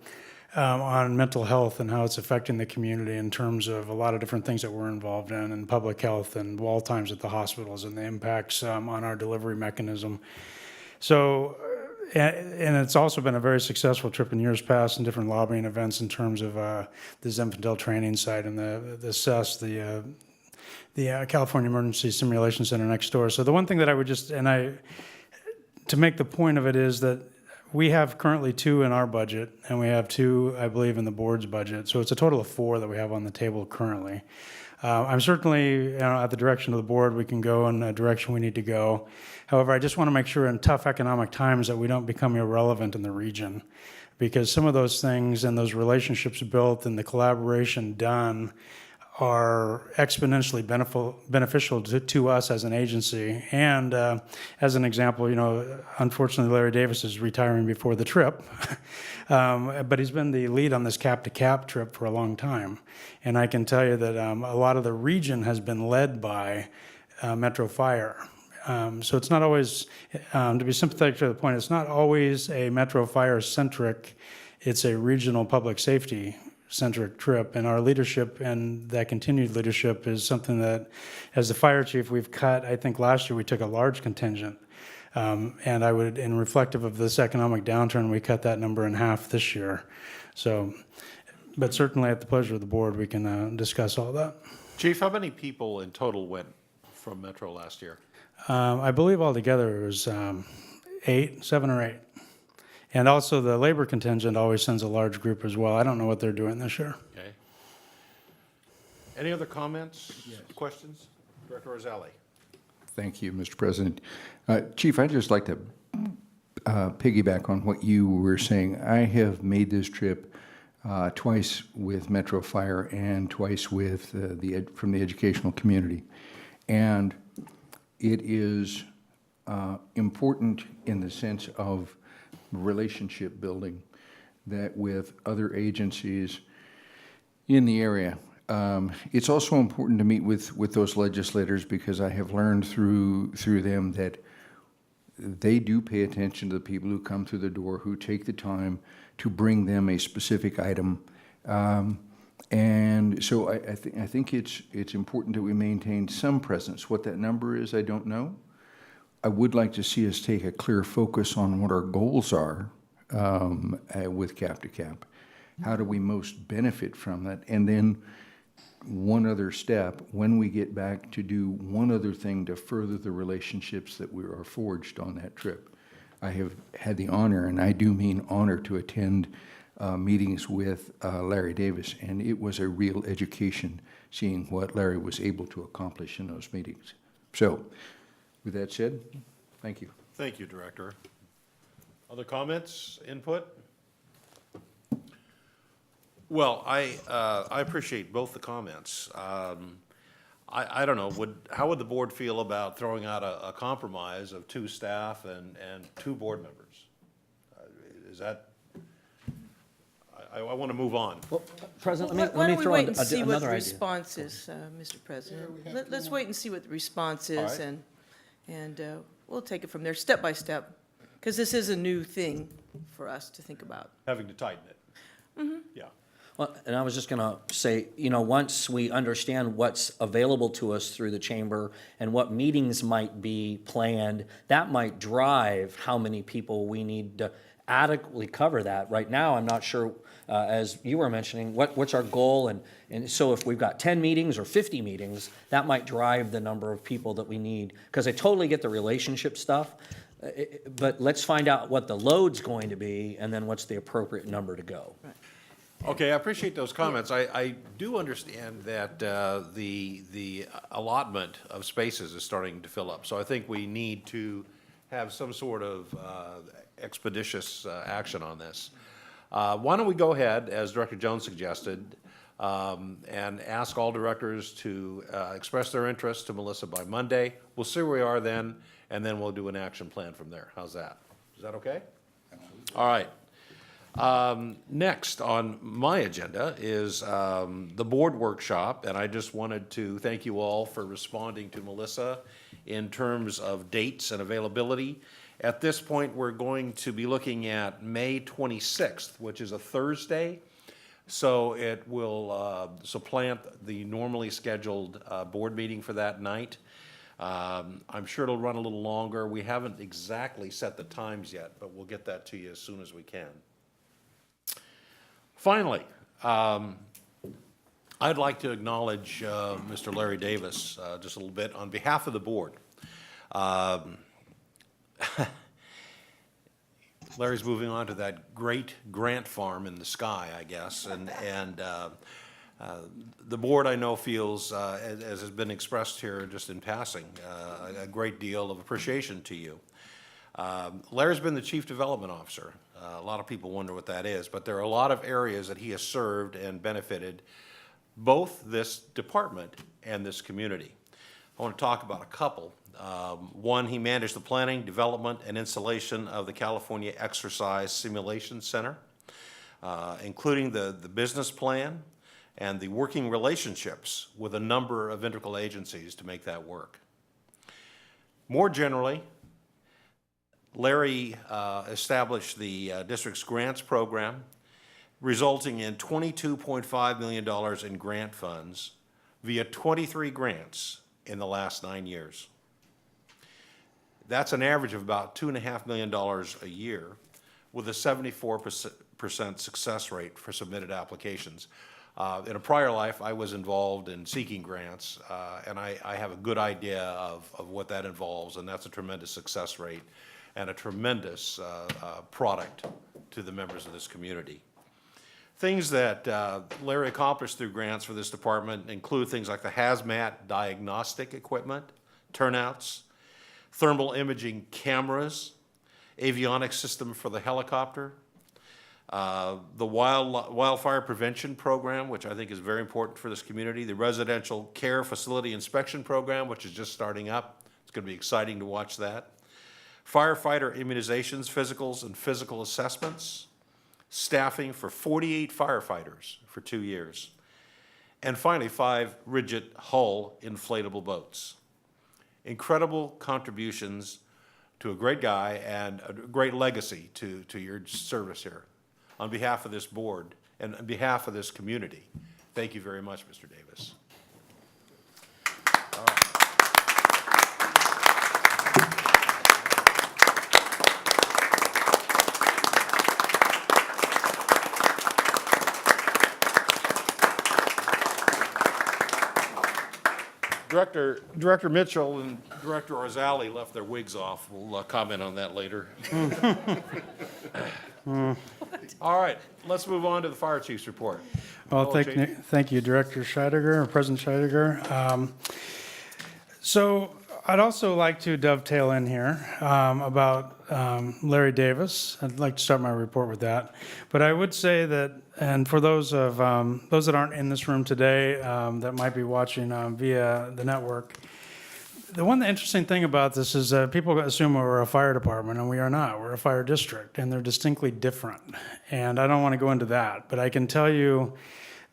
Speaker 5: on mental health and how it's affecting the community in terms of a lot of different things that we're involved in, and public health and wall times at the hospitals and the impacts on our delivery mechanism. So, and it's also been a very successful trip in years past in different lobbying events in terms of the Zinfandel training site and the CES, the California Emergency Simulation Center next door. So the one thing that I would to make the point of it is that we have currently 2 in our budget, and we have 2, I believe, in the board's budget. So it's a total of 4 that we have on the table currently. I'm certainly, at the direction of the board, we can go in a direction we need to go. However, I just want to make sure in tough economic times that we don't become irrelevant in the region, because some of those things and those relationships built and the collaboration done are exponentially beneficial to us as an agency. And as an example, unfortunately, Larry Davis is retiring before the trip, but he's been the lead on this cap-to-cap trip for a long time. And I can tell you that a lot of the region has been led by Metro Fire. So it's not always, to be sympathetic to the point, it's not always a Metro Fire-centric, it's a regional public safety centric trip, and our leadership and that continued leadership is something that, as the fire chief, we've cut. I think last year we took a large contingent, and I would, in reflective of this economic downturn, we cut that number in half this year. So, but certainly at the pleasure of the board, we can discuss all that.
Speaker 7: Chief, how many people in total went from Metro last year?
Speaker 5: I believe altogether it was 7 or 8. And also the labor contingent always sends a large group as well. I don't know what they're doing this year.
Speaker 7: Okay. Any other comments, questions? Director Rosali.
Speaker 13: Thank you, Mr. President. Chief, I'd just like to piggyback on what you were saying. I have made this trip twice with Metro Fire and twice with from the educational community. And it is important in the sense of relationship building that with other agencies in the area. It's also important to meet with those legislators, because I have learned through them that they do pay attention to the people who come through the door, who take the time to bring them a specific item. And so I think it's important that we maintain some presence. What that number is, I don't know. I would like to see us take a clear focus on what our goals are with cap-to-cap. How do we most benefit from that? And then one other step, when we get back, to do one other thing to further the relationships that we are forged on that trip. I have had the honor, and I do mean honor, to attend meetings with Larry Davis, and it was a real education seeing what Larry was able to accomplish in those meetings. So, with that said, thank you.
Speaker 7: Thank you, Director. Other comments, input? Well, I appreciate both the comments. I don't know, how would the board feel about throwing out a compromise of 2 staff and 2 board members? Is that, I want to move on.
Speaker 9: Well, President,
Speaker 1: Why
Speaker 9: let
Speaker 1: don't
Speaker 9: me
Speaker 1: we
Speaker 9: throw
Speaker 1: wait
Speaker 9: in
Speaker 1: and see what the
Speaker 9: another idea.
Speaker 1: response is, Mr. President? Let's wait and see what the response is,
Speaker 7: right.
Speaker 1: and we'll take it from there, step by step, because this is a new thing for us to think about.
Speaker 7: Having to tighten it. Yeah.
Speaker 9: Well, and I was just gonna say, once we understand what's available to us through the chamber and what meetings might be planned, that might drive how many people we need to adequately cover that. Right now, I'm not sure, as you were mentioning, what's our goal? And so if we've got 10 meetings or 50 meetings, that might drive the number of people that we need. Because I totally get the relationship stuff, but let's find out what the load's going to be and then what's the appropriate number to go.
Speaker 7: Okay, I appreciate those comments. I do understand that the allotment of spaces is starting to fill up. So I think we need to have some sort of expeditious action on this. Why don't we go ahead, as Director Jones suggested, and ask all directors to express their interest to Melissa by Monday. We'll see where we are then, and then we'll do an action plan from there. How's that? Is that okay? All right. Next on my agenda is the board workshop, and I just wanted to thank you all for responding to Melissa in terms of dates and availability. At this point, we're going to be looking at May 26th, which is a Thursday, so it will supplant the normally scheduled board meeting for that night. I'm sure it'll run a little longer. We haven't exactly set the times yet, but we'll get that to you as soon as we can. Finally, I'd like to acknowledge Mr. Larry Davis just a little bit on behalf of the board. Larry's moving on to that great Grant farm in the sky, I guess, and the board, I know, feels, as has been expressed here just in passing, a great deal of appreciation to you. Larry's been the Chief Development Officer. A lot of people wonder what that is, but there are a lot of areas that he has served and benefited both this department and this community. I want to talk about a couple. One, he managed the planning, development, and installation of the California Exercise Simulation Center, including the business plan and the working relationships with a number of integral agencies to make that work. More generally, Larry established the district's grants program, resulting in $22.5 million in grant funds via 23 grants in the last 9 years. That's an average of about $2.5 million a year, with a 74% success rate for submitted applications. In a prior life, I was involved in seeking grants, and I have a good idea of what that involves, and that's a tremendous success rate and a tremendous product to the members of this community. Things that Larry accomplished through grants for this department include things like the hazmat diagnostic equipment, turnouts, thermal imaging cameras, avionics system for the helicopter, the wildfire prevention program, which I think is very important for this community, the residential care facility inspection program, which is just starting up. It's going to be exciting to watch that. Firefighter immunizations, physicals, and physical assessments, staffing for 48 firefighters for 2 years, and finally 5 rigid hull inflatable boats. Incredible contributions to a great guy and a great legacy to your service here. On behalf of this board and on behalf of this community, thank you very much, Mr. Davis. All right. Director Mitchell and Director Orzali left their wigs off. We'll comment on that later. All right, let's move on to the fire chief's report.
Speaker 5: Well, thank you, Director Scheidegger, or President Scheidegger. So I'd also like to dovetail in here about Larry Davis. I'd like to start my report with that. But I would say that, and for those that aren't in this room today that might be watching via the network, The one interesting thing about this is people assume we're a fire department, and we are not. We're a fire district, and they're distinctly different. And I don't want to go into that, but I can tell you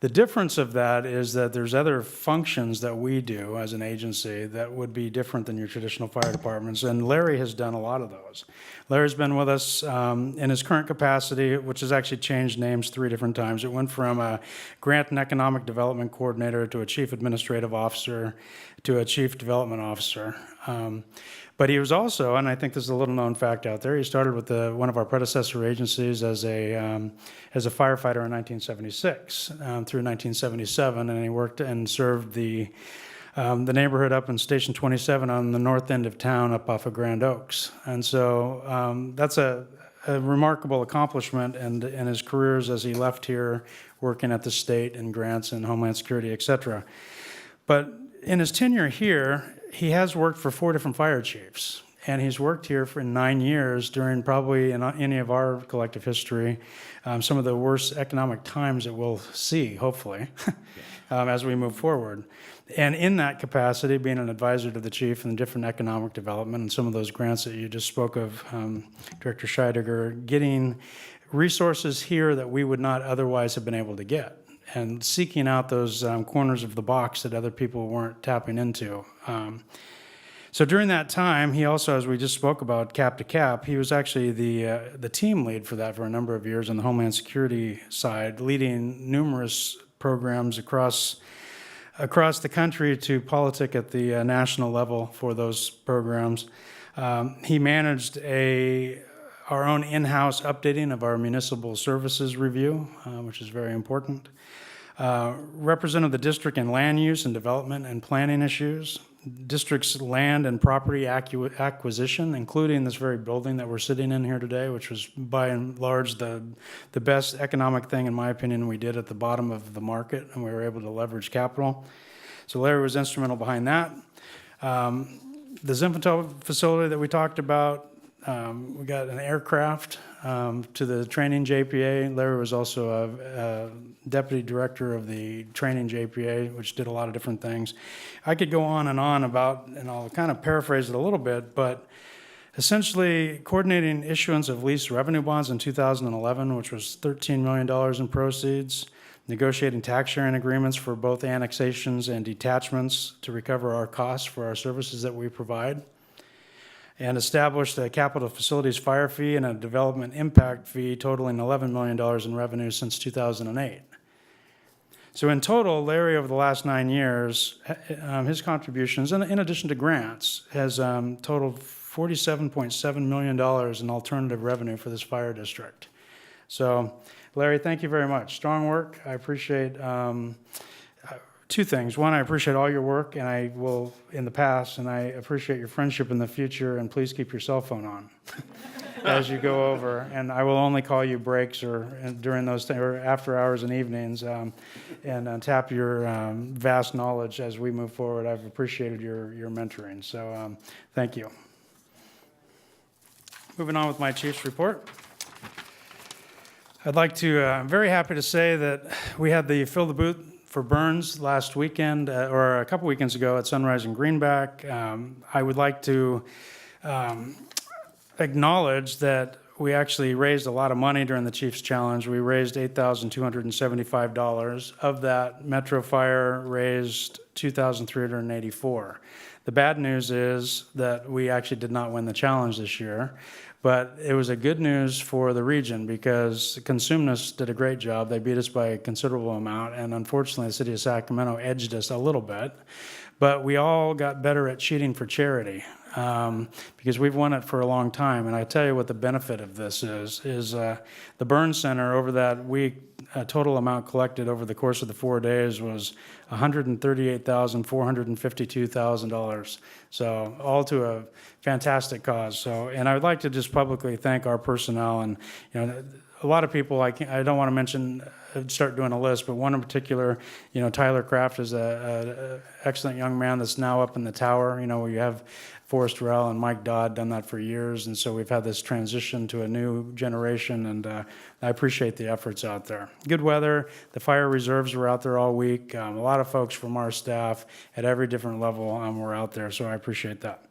Speaker 5: the difference of that is that there's other functions that we do as an agency that would be different than your traditional fire departments, and Larry has done a lot of those. Larry's been with us in his current capacity, which has actually changed names 3 different times. It went from a grant and economic development coordinator to a chief administrative officer to a chief development officer. But he was also, and I think this is a little known fact out there, he started with one of our predecessor agencies as a firefighter in 1976 through 1977, and he worked and served the neighborhood up in Station 27 on the north end of town up off of Grand Oaks. And so that's a remarkable accomplishment in his careers as he left here working at the state and grants and Homeland Security, et cetera. But in his tenure here, he has worked for 4 different fire chiefs, and he's worked here for 9 years during probably in any of our collective history, some of the worst economic times that we'll see, hopefully, as we move forward. And in that capacity, being an advisor to the chief and different economic development and some of those grants that you just spoke of, Director Scheidegger, getting resources here that we would not otherwise have been able to get, and seeking out those corners of the box that other people weren't tapping into. So during that time, he also, as we just spoke about, cap to cap, he was actually the team lead for that for a number of years on the Homeland Security side, leading numerous programs across the country to politic at the national level for those programs. He managed our own in-house updating of our municipal services review, which is very important. Represented the district in land use and development and planning issues, district's land and property acquisition, including this very building that we're sitting in here today, which was by and large the best economic thing, in my opinion, we did at the bottom of the market, and we were able to leverage capital. So Larry was instrumental behind that. The Zinfandel facility that we talked about, we got an aircraft to the training JPA. Larry was also a deputy director of the training JPA, which did a lot of different things. I could go on about, and I'll kind of paraphrase it a little bit, but essentially coordinating issuance of lease revenue bonds in 2011, which was $13 million in proceeds, negotiating tax sharing agreements for both annexations and detachments to recover our costs for our services that we provide, and established a capital facilities fire fee and a development impact fee totaling $11 million in revenue since 2008. So in total, Larry, over the last 9 years, his contributions, in addition to grants, has totaled $47.7 million in alternative revenue for this fire district. So, Larry, thank you very much. Strong work. I appreciate 2 things. One, I appreciate all your work, and I will in the past, and I appreciate your friendship in the future, and please keep your cell phone on as you go over. And I will only call you breaks or during those or after hours and evenings, and tap your vast knowledge as we move forward. I've appreciated your mentoring, so thank you. Moving on with my chief's report. I'd like to, I'm very happy to say that we had the Fill the Booth for Burns last weekend, or a couple weekends ago at Sunrise and Greenback. I would like to acknowledge that we actually raised a lot of money during the Chiefs Challenge. We raised $8,275. Of that, Metro Fire raised $2,384. The bad news is that we actually did not win the challenge this year, but it was a good news for the region because Consumnes did a great job. They beat us by a considerable amount, and unfortunately the city of Sacramento edged us a little bit. But we all got better at cheating for charity because we've won it for a long time. And I tell you what the benefit of this is the Burns Center over that week, total amount collected over the course of the 4 days was $138,452,000. So all to a fantastic cause. So, and I would like to just publicly thank our personnel and, a lot of people, I don't want to mention, start doing a list, but one in particular, Tyler Kraft is a excellent young man that's now up in the tower, where you have Forrest Rell and Mike Dodd done that for years, and so we've had this transition to a new generation, and I appreciate the efforts out there. Good weather, the fire reserves were out there all week, a lot of folks from our staff at every different level were out there, so I appreciate that.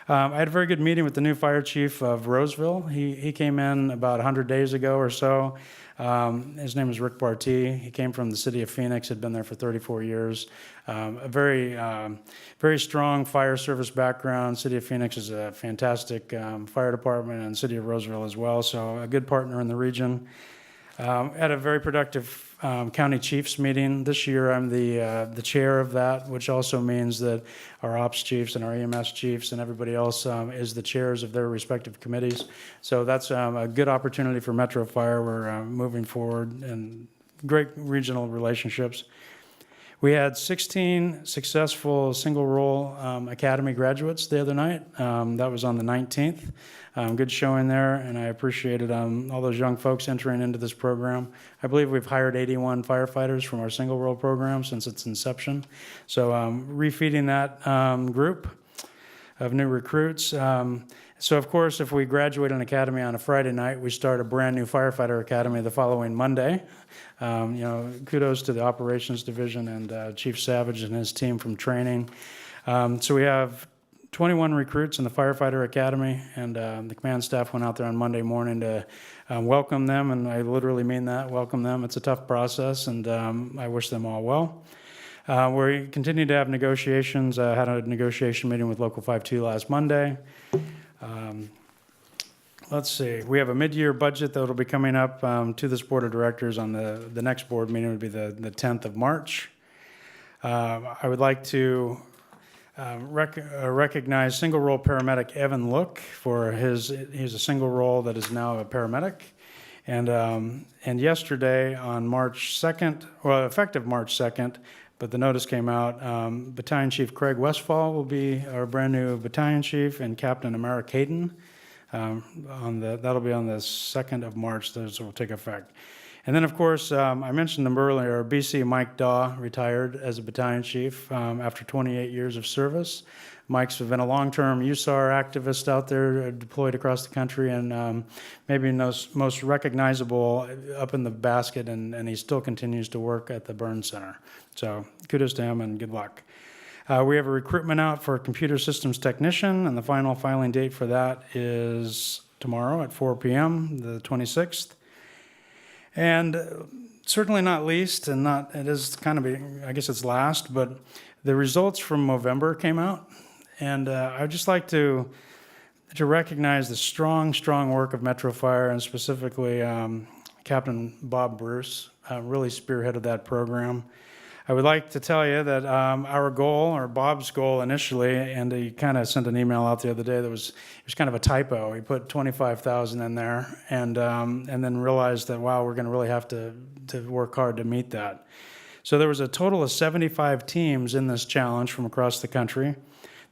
Speaker 5: I had a very good meeting with the new fire chief of Roseville. He came in about 100 days ago or so. His name is Rick Bartee. He came from the city of Phoenix, had been there for 34 years. A very strong fire service background. City of Phoenix is a fantastic fire department, and city of Roseville as well, so a good partner in the region. Had a very productive county chiefs meeting. This year I'm the chair of that, which also means that our ops chiefs and our EMS chiefs and everybody else is the chairs of their respective committees. So that's a good opportunity for Metro Fire. We're moving forward and great regional relationships. We had 16 successful single-role academy graduates the other night. That was on the 19th. Good showing there, and I appreciated all those young folks entering into this program. I believe we've hired 81 firefighters from our single-role program since its inception. So refeeding that group of new recruits. So of course, if we graduate an academy on a Friday night, we start a brand new firefighter academy the following Monday. Kudos to the operations division and Chief Savage and his team from training. So we have 21 recruits in the firefighter academy, and the command staff went out there on Monday morning to welcome them, and I literally mean that, welcome them. It's a tough process, and I wish them all well. We continue to have negotiations. I had a negotiation meeting with Local 52 last Monday. Let's see, we have a mid-year budget that will be coming up to this board of directors on the next board meeting would be the 10th of March. I would like to recognize single role paramedic Evan Look for he's a single role that is now a paramedic. And yesterday on March 2nd, well, effective March 2nd, but the notice came out, Battalion Chief Craig Westfall will be our brand new battalion chief, and Captain Amara Caden. That'll be on the 2nd of March, those will take effect. And then, of course, I mentioned them earlier, BC Mike Daw retired as a battalion chief after 28 years of service. Mike's been a long-term USAR activist out there deployed across the country, and maybe most recognizable up in the basket, and he still continues to work at the Burn Center. So kudos to him and good luck. We have a recruitment out for a computer systems technician, and the final filing date for that is tomorrow at 4 p.m., the 26th. And certainly not least, and it is kind of, I guess it's last, but the results from Movember came out. And I'd just like to recognize the strong work of Metro Fire, and specifically Captain Bob Bruce really spearheaded that program. I would like to tell you that our goal, or Bob's goal initially, and he kind of sent an email out the other day that was kind of a typo. He put 25,000 in there, and then realized that, wow, we're going to really have to work hard to meet that. So there was a total of 75 teams in this challenge from across the country.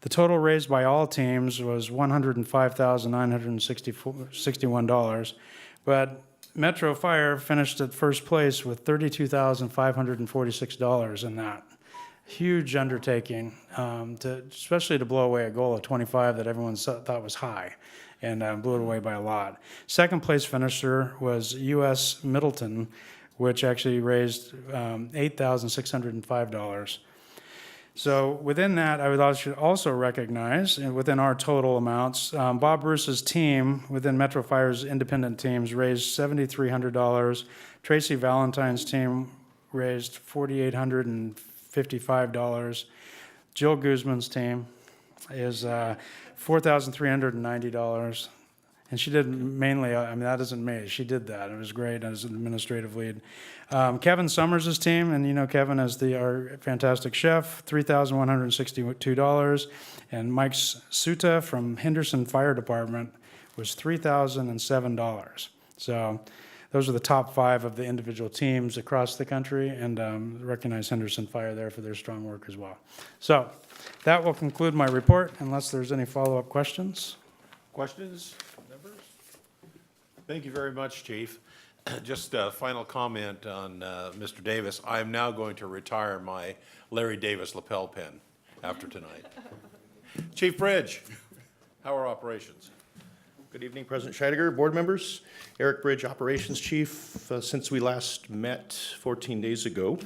Speaker 5: The total raised by all teams was $105,961, but Metro Fire finished at first place with $32,546 in that. Huge undertaking, especially to blow away a goal of 25 that everyone thought was high, and blew it away by a lot. Second place finisher was U.S. Middleton, which actually raised $8,605. So within that, I would also recognize, and within our total amounts, Bob Bruce's team within Metro Fire's independent teams raised $7,300. Tracy Valentine's team raised $4,855. Jill Guzman's team is $4,390. And she did mainly, that isn't me, she did that. It was great as an administrative lead. Kevin Summers' team, and you know Kevin as our fantastic chef, $3,162. And Mike Suta from Henderson Fire Department was $3,007. So those are the top 5 of the individual teams across the country, and recognize Henderson Fire there for their strong work as well. So that will conclude my report, unless there's any follow-up questions.
Speaker 7: Questions, members? Thank you very much, Chief. Just a final comment on Mr. Davis. I am now going to retire my Larry Davis lapel pin after tonight. Chief Bridge, how are operations?
Speaker 14: Good evening, President Scheidegger, board members. Eric Bridge, Operations Chief. Since we last met 14 days ago,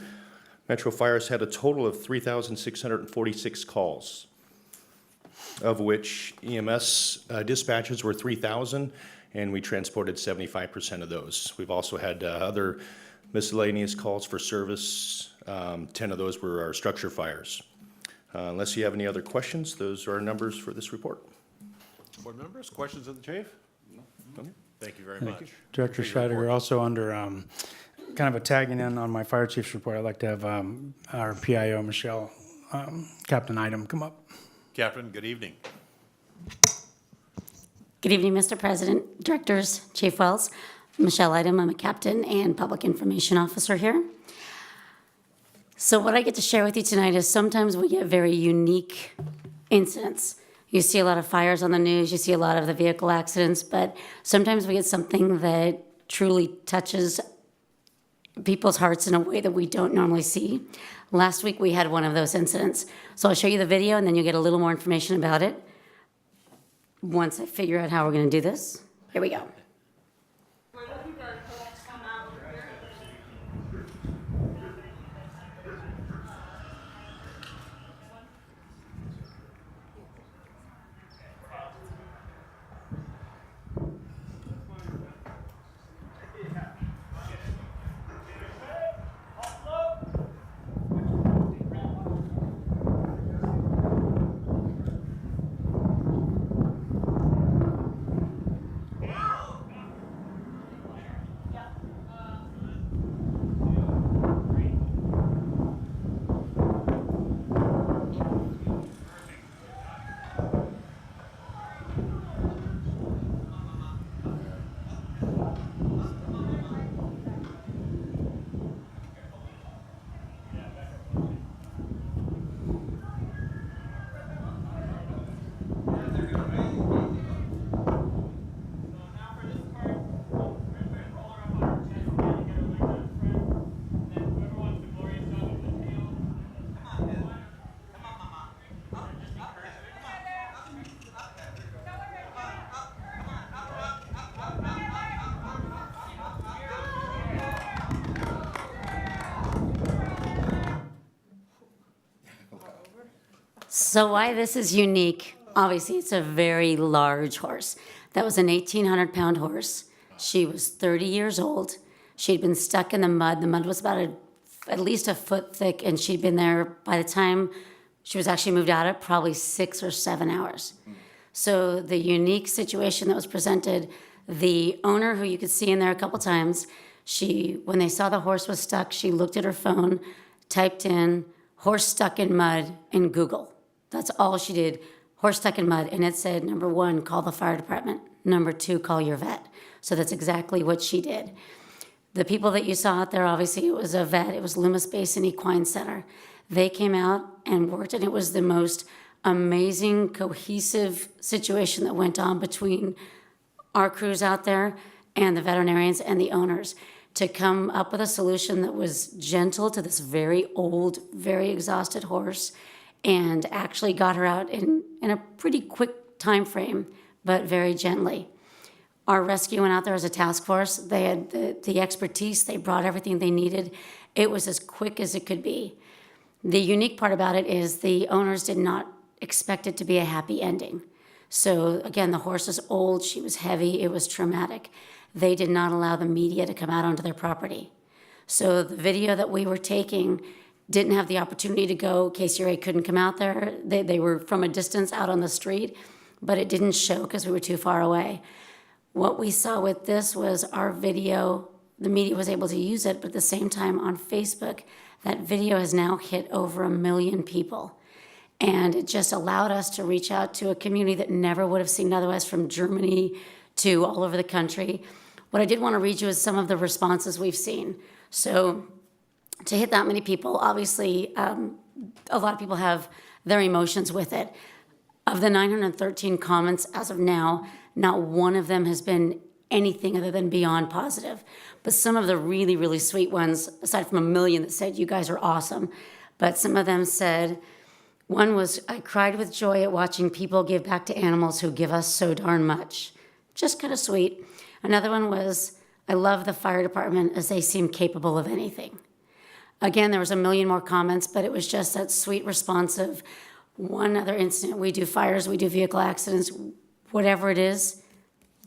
Speaker 14: Metro Fire has had a total of 3,646 calls, of which EMS dispatches were 3,000, and we transported 75% of those. We've also had other miscellaneous calls for service. 10 of those were our structure fires. Unless you have any other questions, those are our numbers for this report.
Speaker 7: Board members, questions of the chief? No. Thank you very much.
Speaker 5: Director Scheidegger, also under kind of a tagging in on my fire chief's report, I'd like to have our PIO, Michelle, Captain Item, come up.
Speaker 7: Captain, good evening.
Speaker 15: Good evening, Mr. President, directors, Chief Wells. Michelle Item, I'm a captain and public information officer here. So what I get to share with you tonight is sometimes we get very unique incidents. You see a lot of fires on the news, you see a lot of the vehicle accidents, but sometimes we get something that truly touches people's hearts in a way that we don't normally see. Last week, we had one of those incidents. So I'll show you the video, and then you'll get a little more information about it once I figure out how we're going to do this. Here we go. So why this is unique, obviously it's a very large horse. That was an 1,800-pound horse. She was 30 years old. She'd been stuck in the mud. The mud was about at least a foot thick, and she'd been there by the time she was actually moved out of probably 6 or 7 hours. So the unique situation that was presented, the owner, who you could see in there a couple times, when they saw the horse was stuck, she looked at her phone, typed in horse stuck in mud in Google. That's all she did, horse stuck in mud. And it said, number 1, call the fire department. Number 2, call your vet. So that's exactly what she did. The people that you saw out there, obviously, it was a vet. It was Loomis Basin Equine Center. They came out and worked, and it was the most amazing, cohesive situation that went on between our crews out there and the veterinarians and the owners to come up with a solution that was gentle to this very old, very exhausted horse, and actually got her out in a pretty quick time frame, but very gently. Our rescue went out there as a task force. They had the expertise. They brought everything they needed. It was as quick as it could be. The unique part about it is the owners did not expect it to be a happy ending. So again, the horse is old. She was heavy. It was traumatic. They did not allow the media to come out onto their property. So the video that we were taking didn't have the opportunity to go. KCRA couldn't come out there. They were from a distance out on the street, but it didn't show because we were too far away. What we saw with this was our video, the media was able to use it, but at the same time on Facebook, that video has now hit over 1 million people. And it just allowed us to reach out to a community that never would have seen otherwise, from Germany to all over the country. What I did want to read you is some of the responses we've seen. So to hit that many people, obviously, a lot of people have their emotions with it. Of the 913 comments as of now, not one of them has been anything other than beyond positive. But some of the really, really sweet ones, aside from a million that said, you guys are awesome, but some of them said, one was, I cried with joy at watching people give back to animals who give us so darn much. Just kind of sweet. Another one was, I love the fire department as they seem capable of anything. Again, there was a million more comments, but it was just that sweet response of one other incident. We do fires, we do vehicle accidents, whatever it is,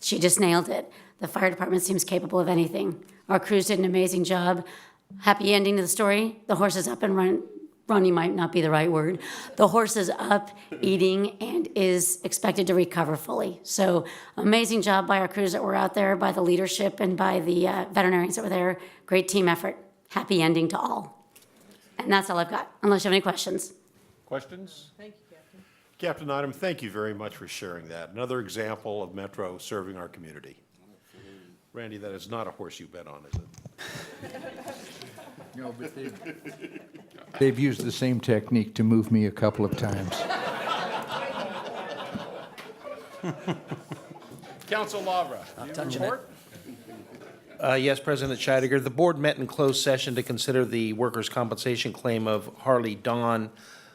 Speaker 15: she just nailed it. The fire department seems capable of anything. Our crews did an amazing job. Happy ending to the story. The horse is up and running might not be the right word. The horse is up, eating, and is expected to recover fully. So amazing job by our crews that were out there, by the leadership, and by the veterinarians that were there. Great team effort. Happy ending to all. And that's all I've got, unless you have any questions.
Speaker 7: Questions?
Speaker 1: Thank you, Captain.
Speaker 7: Captain Item, thank you very much for sharing that. Another example of Metro serving our community. Randy, that is not a horse you bet on, is it?
Speaker 13: No, but they've used the same technique to move me a couple of times.
Speaker 7: Council Lavra, do you
Speaker 9: touching
Speaker 7: report?
Speaker 10: Yes, President Scheidegger, the board met in closed session to consider the workers' compensation claim of Harley Dawn.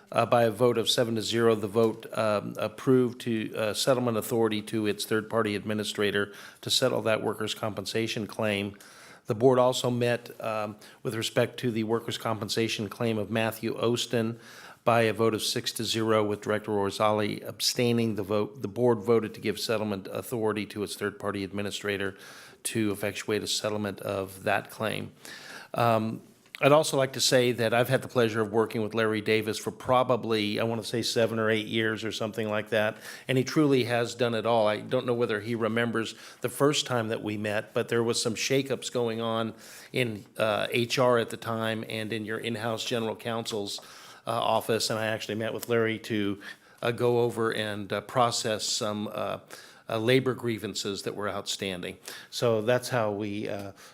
Speaker 10: By a vote of 7-0, the vote approved to settlement authority to its third-party administrator to settle that workers' compensation claim. The board also met with respect to the workers' compensation claim of Matthew Ostin. By a vote of 6-0, with Director Orzali abstaining, the board voted to give settlement authority to its third-party administrator to effectuate a settlement of that claim. I'd also like to say that I've had the pleasure of working with Larry Davis for probably, I want to say 7 or 8 years or something like that, and he truly has done it all. I don't know whether he remembers the first time that we met, but there was some shakeups going on in HR at the time and in your in-house general counsel's office, and I actually met with Larry to go over and process some labor grievances that were outstanding. So that's how we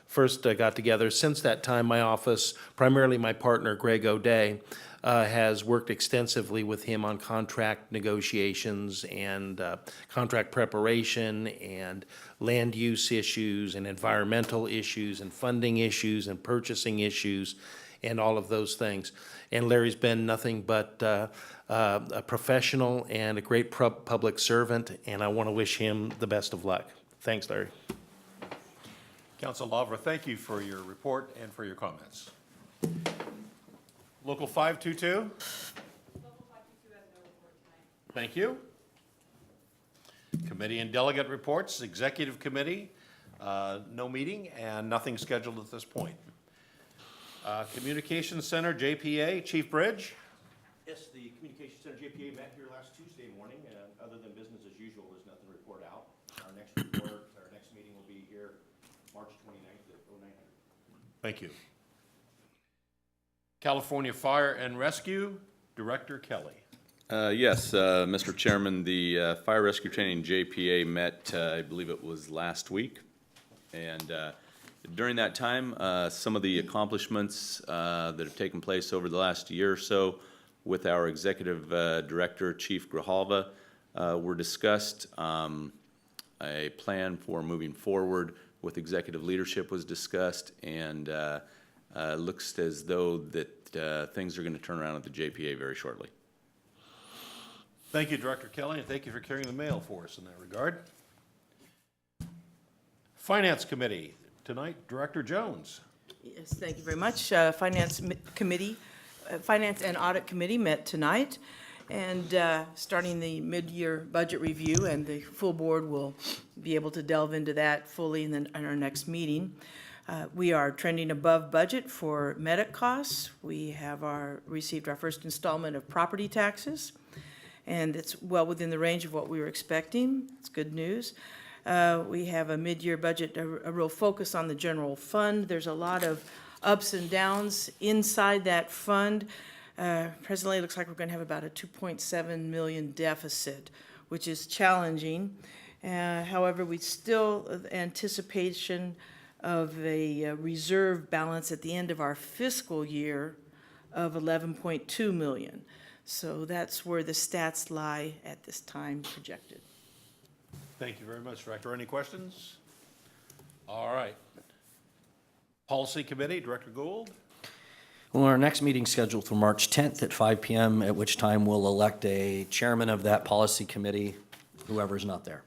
Speaker 10: first got together. Since that time, my office, primarily my partner Greg O'Day, has worked extensively with him on contract negotiations and contract preparation and land use issues and environmental issues and funding issues and purchasing issues and all of those things. And Larry's been nothing but a professional and a great public servant, and I want to wish him the best of luck. Thanks, Larry.
Speaker 7: Council Lavra, thank you for your report and for your comments. Local 522? Thank you. Committee and delegate reports, Executive Committee, no meeting and nothing scheduled at this point. Communications Center, JPA, Chief Bridge?
Speaker 14: Yes, the Communications Center JPA met here last Tuesday morning. Other than business as usual, there's nothing to report out. Our next meeting will be here March 29th at 0900.
Speaker 7: Thank you. California Fire and Rescue, Director Kelly.
Speaker 3: Yes, Mr. Chairman, the Fire Rescue Training JPA met, I believe it was last week. And during that time, some of the accomplishments that have taken place over the last year or so with our Executive Director, Chief Grijalva, were discussed. A plan for moving forward with executive leadership was discussed, and looks as though that things are going to turn around at the JPA very shortly.
Speaker 7: Thank you, Director Kelly, and thank you for carrying the mail for us in that regard. Finance Committee, tonight, Director Jones.
Speaker 1: Yes, thank you very much. Finance and Audit Committee met tonight, and starting the mid-year budget review, and the full board will be able to delve into that fully in our next meeting. We are trending above budget for medic costs. We have received our first installment of property taxes, and it's well within the range of what we were expecting. It's good news. We have a mid-year budget, a real focus on the general fund. There's a lot of ups and downs inside that fund. Presently, it looks like we're going to have about a $2.7 million deficit, which is challenging. However, we still anticipation of a reserve balance at the end of our fiscal year of $11.2 million. So that's where the stats lie at this time projected.
Speaker 7: Thank you very much, Director. Any questions? All right. Policy Committee, Director Gould?
Speaker 9: Well, our next meeting's scheduled for March 10th at 5 PM, at which time we'll elect a chairman of that policy committee, whoever's not there.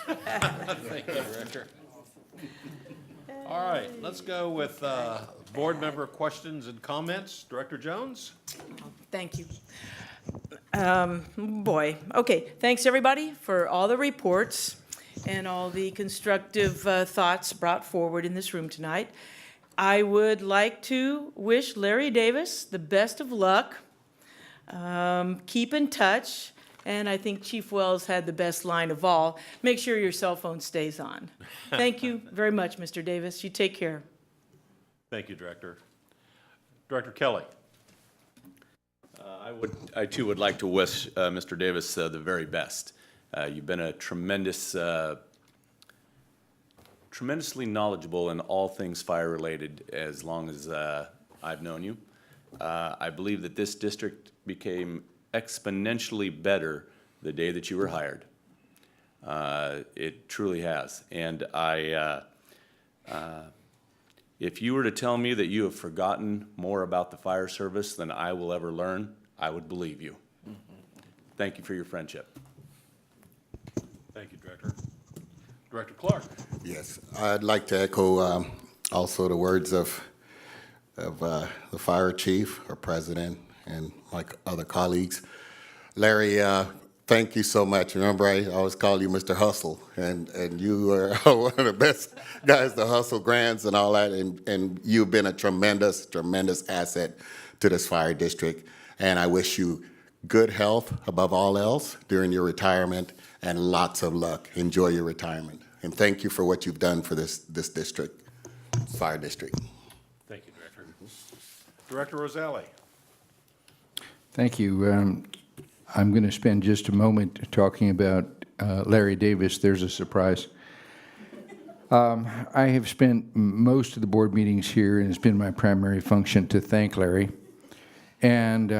Speaker 7: Thank you, Director. All right, let's go with board member questions and comments. Director Jones?
Speaker 1: Thank you. Boy, okay, thanks, everybody, for all the reports and all the constructive thoughts brought forward in this room tonight. I would like to wish Larry Davis the best of luck. Keep in touch, and I think Chief Wells had the best line of all. Make sure your cell phone stays on. Thank you very much, Mr. Davis. You take care.
Speaker 7: Thank you, Director. Director Kelly?
Speaker 3: I too would like to wish Mr. Davis the very best. You've been a tremendously knowledgeable in all things fire-related as long as I've known you. I believe that this district became exponentially better the day that you were hired. It truly has. And if you were to tell me that you have forgotten more about the fire service than I will ever learn, I would believe you. Thank you for your friendship.
Speaker 7: Thank you, Director. Director Clark?
Speaker 8: Yes, I'd like to echo also the words of the fire chief, our president, and my other colleagues. Larry, thank you so much. Remember, I always call you Mr. Hustle, and you are one of the best guys to hustle grants and all that, and you've been a tremendous asset to this fire district. And I wish you good health above all else during your retirement, and lots of luck. Enjoy your retirement. And thank you for what you've done for this district, fire district.
Speaker 7: Thank you, Director. Director Roselli?
Speaker 13: Thank you. I'm going to spend just a moment talking about Larry Davis. There's a surprise. I have spent most of the board meetings here, and it's been my primary function to thank Larry. And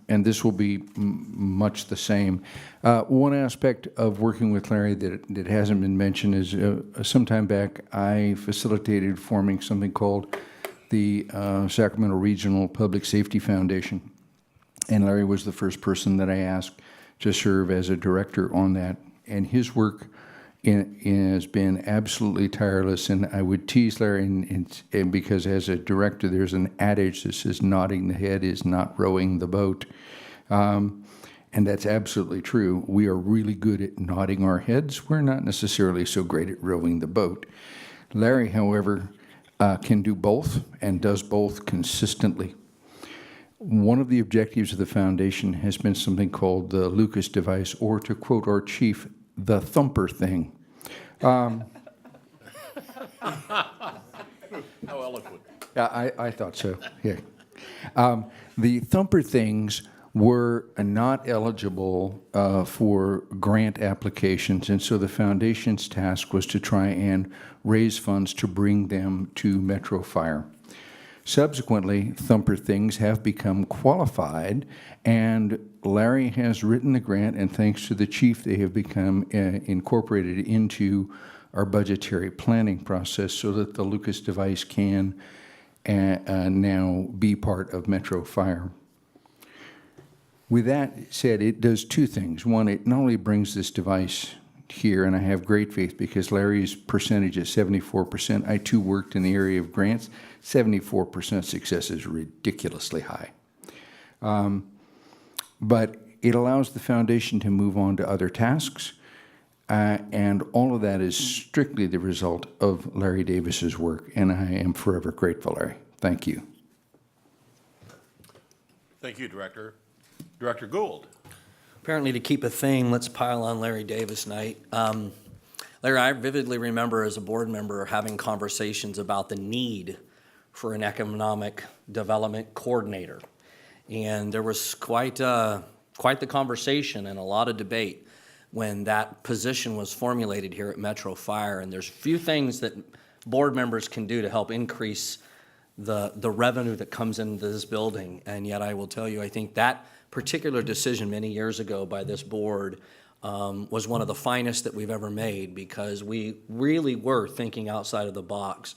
Speaker 13: this will be much the same. One aspect of working with Larry that hasn't been mentioned is some time back I facilitated forming something called the Sacramento Regional Public Safety Foundation. And Larry was the first person that I asked to serve as a director on that. And his work has been absolutely tireless. And I would tease Larry, and because as a director, there's an adage that says nodding the head is not rowing the boat. And that's absolutely true. We are really good at nodding our heads. We're not necessarily so great at rowing the boat. Larry, however, can do both and does both consistently. One of the objectives of the foundation has been something called the Lucas device, or to quote our chief, the thumper thing.
Speaker 7: How eloquent.
Speaker 13: Yeah, I thought so, yeah. The thumper things were not eligible for grant applications, and so the foundation's task was to try and raise funds to bring them to Metro Fire. Subsequently, thumper things have become qualified, and Larry has written the grant, and thanks to the chief, they have become incorporated into our budgetary planning process so that the Lucas device can now be part of Metro Fire. With that said, it does two things. One, it not only brings this device here, and I have great faith because Larry's percentage is 74%. I too worked in the area of grants. 74% success is ridiculously high. But it allows the foundation to move on to other tasks, and all of that is strictly the result of Larry Davis's work, and I am forever grateful, Larry. Thank you.
Speaker 7: Thank you, Director. Director Gould?
Speaker 9: Apparently, to keep a theme, let's pile on Larry Davis night. Larry, I vividly remember as a board member having conversations about the need for an economic development coordinator. And there was quite the conversation and a lot of debate when that position was formulated here at Metro Fire. And there's a few things that board members can do to help increase the revenue that comes into this building. And yet I will tell you, I think that particular decision many years ago by this board was one of the finest that we've ever made, because we really were thinking outside of the box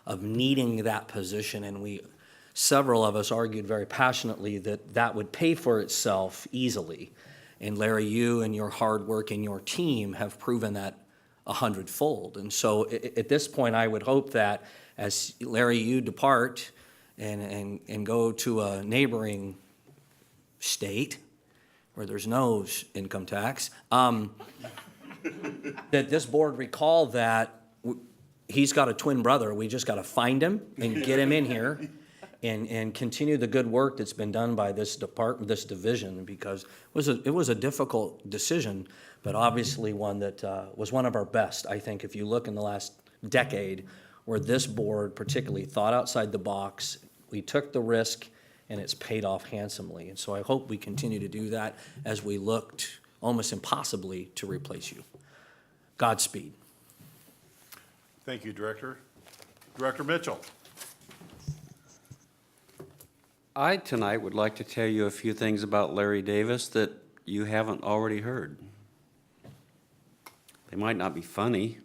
Speaker 9: of needing that position, and several of us argued very passionately that that would pay for itself easily. And Larry, you and your hard work and your team have proven that 100-fold. And so at this point, I would hope that as Larry, you depart and go to a neighboring state where there's no income tax, that this board recall that he's got a twin brother. We just got to find him and get him in here and continue the good work that's been done by this division, because it was a difficult decision, but obviously one that was one of our best. I think if you look in the last decade, where this board particularly thought outside the box, we took the risk, and it's paid off handsomely. And so I hope we continue to do that as we looked almost impossibly to replace you. Godspeed.
Speaker 7: Thank you, Director. Director Mitchell.
Speaker 11: I tonight would like to tell you a few things about Larry Davis that you haven't already heard. They might not be funny,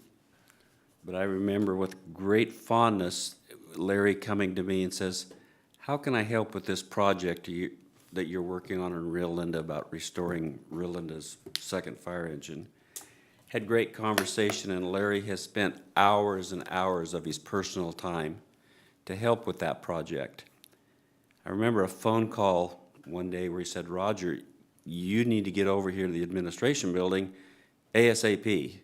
Speaker 11: but I remember with great fondness Larry coming to me and says, "How can I help with this project that you're working on in Rio Linda about restoring Rio Linda's second fire engine?" Had great conversation, and Larry has spent hours and hours of his personal time to help with that project. I remember a phone call one day where he said, "Roger, you need to get over here to the administration building ASAP."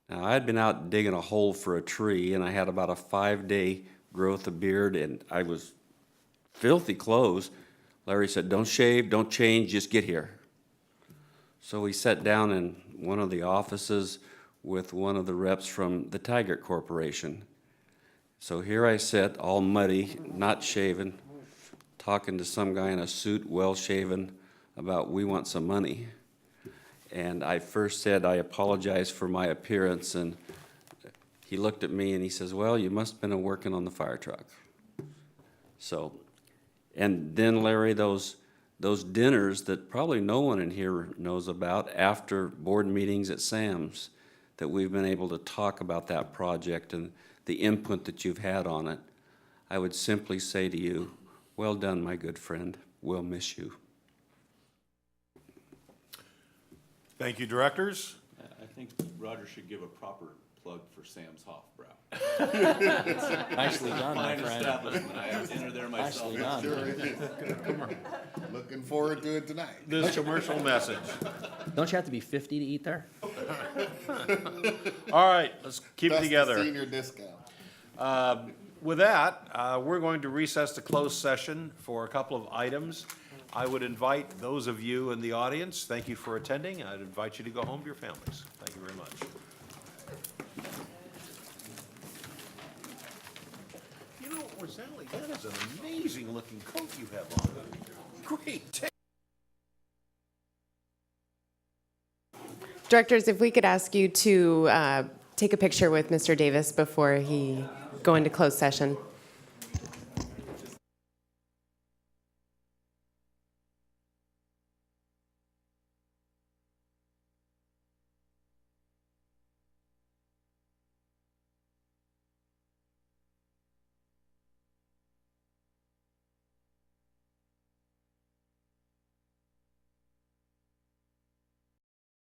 Speaker 11: Now, I had been out digging a hole for a tree, and I had about a 5-day growth of beard, and I was filthy clothes. Larry said, "Don't shave, don't change, just get here." So we sat down in one of the offices with one of the reps from the Tigert Corporation. So here I sit, all muddy, not shaven, talking to some guy in a suit, well-shaven, about we want some money. And I first said, "I apologize for my appearance," and he looked at me and he says, "Well, you must have been working on the fire truck." So, and then Larry, those dinners that probably no one in here knows about after board meetings at Sam's, that we've been able to talk about that project and the input that you've had on it, I would simply say to you, well done, my good friend. We'll miss you.
Speaker 7: Thank you, Directors.
Speaker 3: I think Roger should give a proper plug for Sam's Hofbrau.
Speaker 9: Nicely done, my
Speaker 3: Fine
Speaker 9: friend.
Speaker 3: establishment. I have dinner there myself.
Speaker 9: Nicely done.
Speaker 8: Sure is. Looking forward to it tonight.
Speaker 7: This commercial message.
Speaker 9: Don't you have to be 50 to eat there?
Speaker 7: All right, let's keep it
Speaker 8: That's the
Speaker 7: together.
Speaker 8: senior discount.
Speaker 7: With that, we're going to recess to closed session for a couple of items. I would invite those of you in the audience, thank you for attending. I'd invite you to go home to your families. Thank you very much. You know, Roselli, that is an amazing looking coat you have on. Great.
Speaker 2: Directors, if we could ask you to take a picture with Mr. Davis before he go into closed session.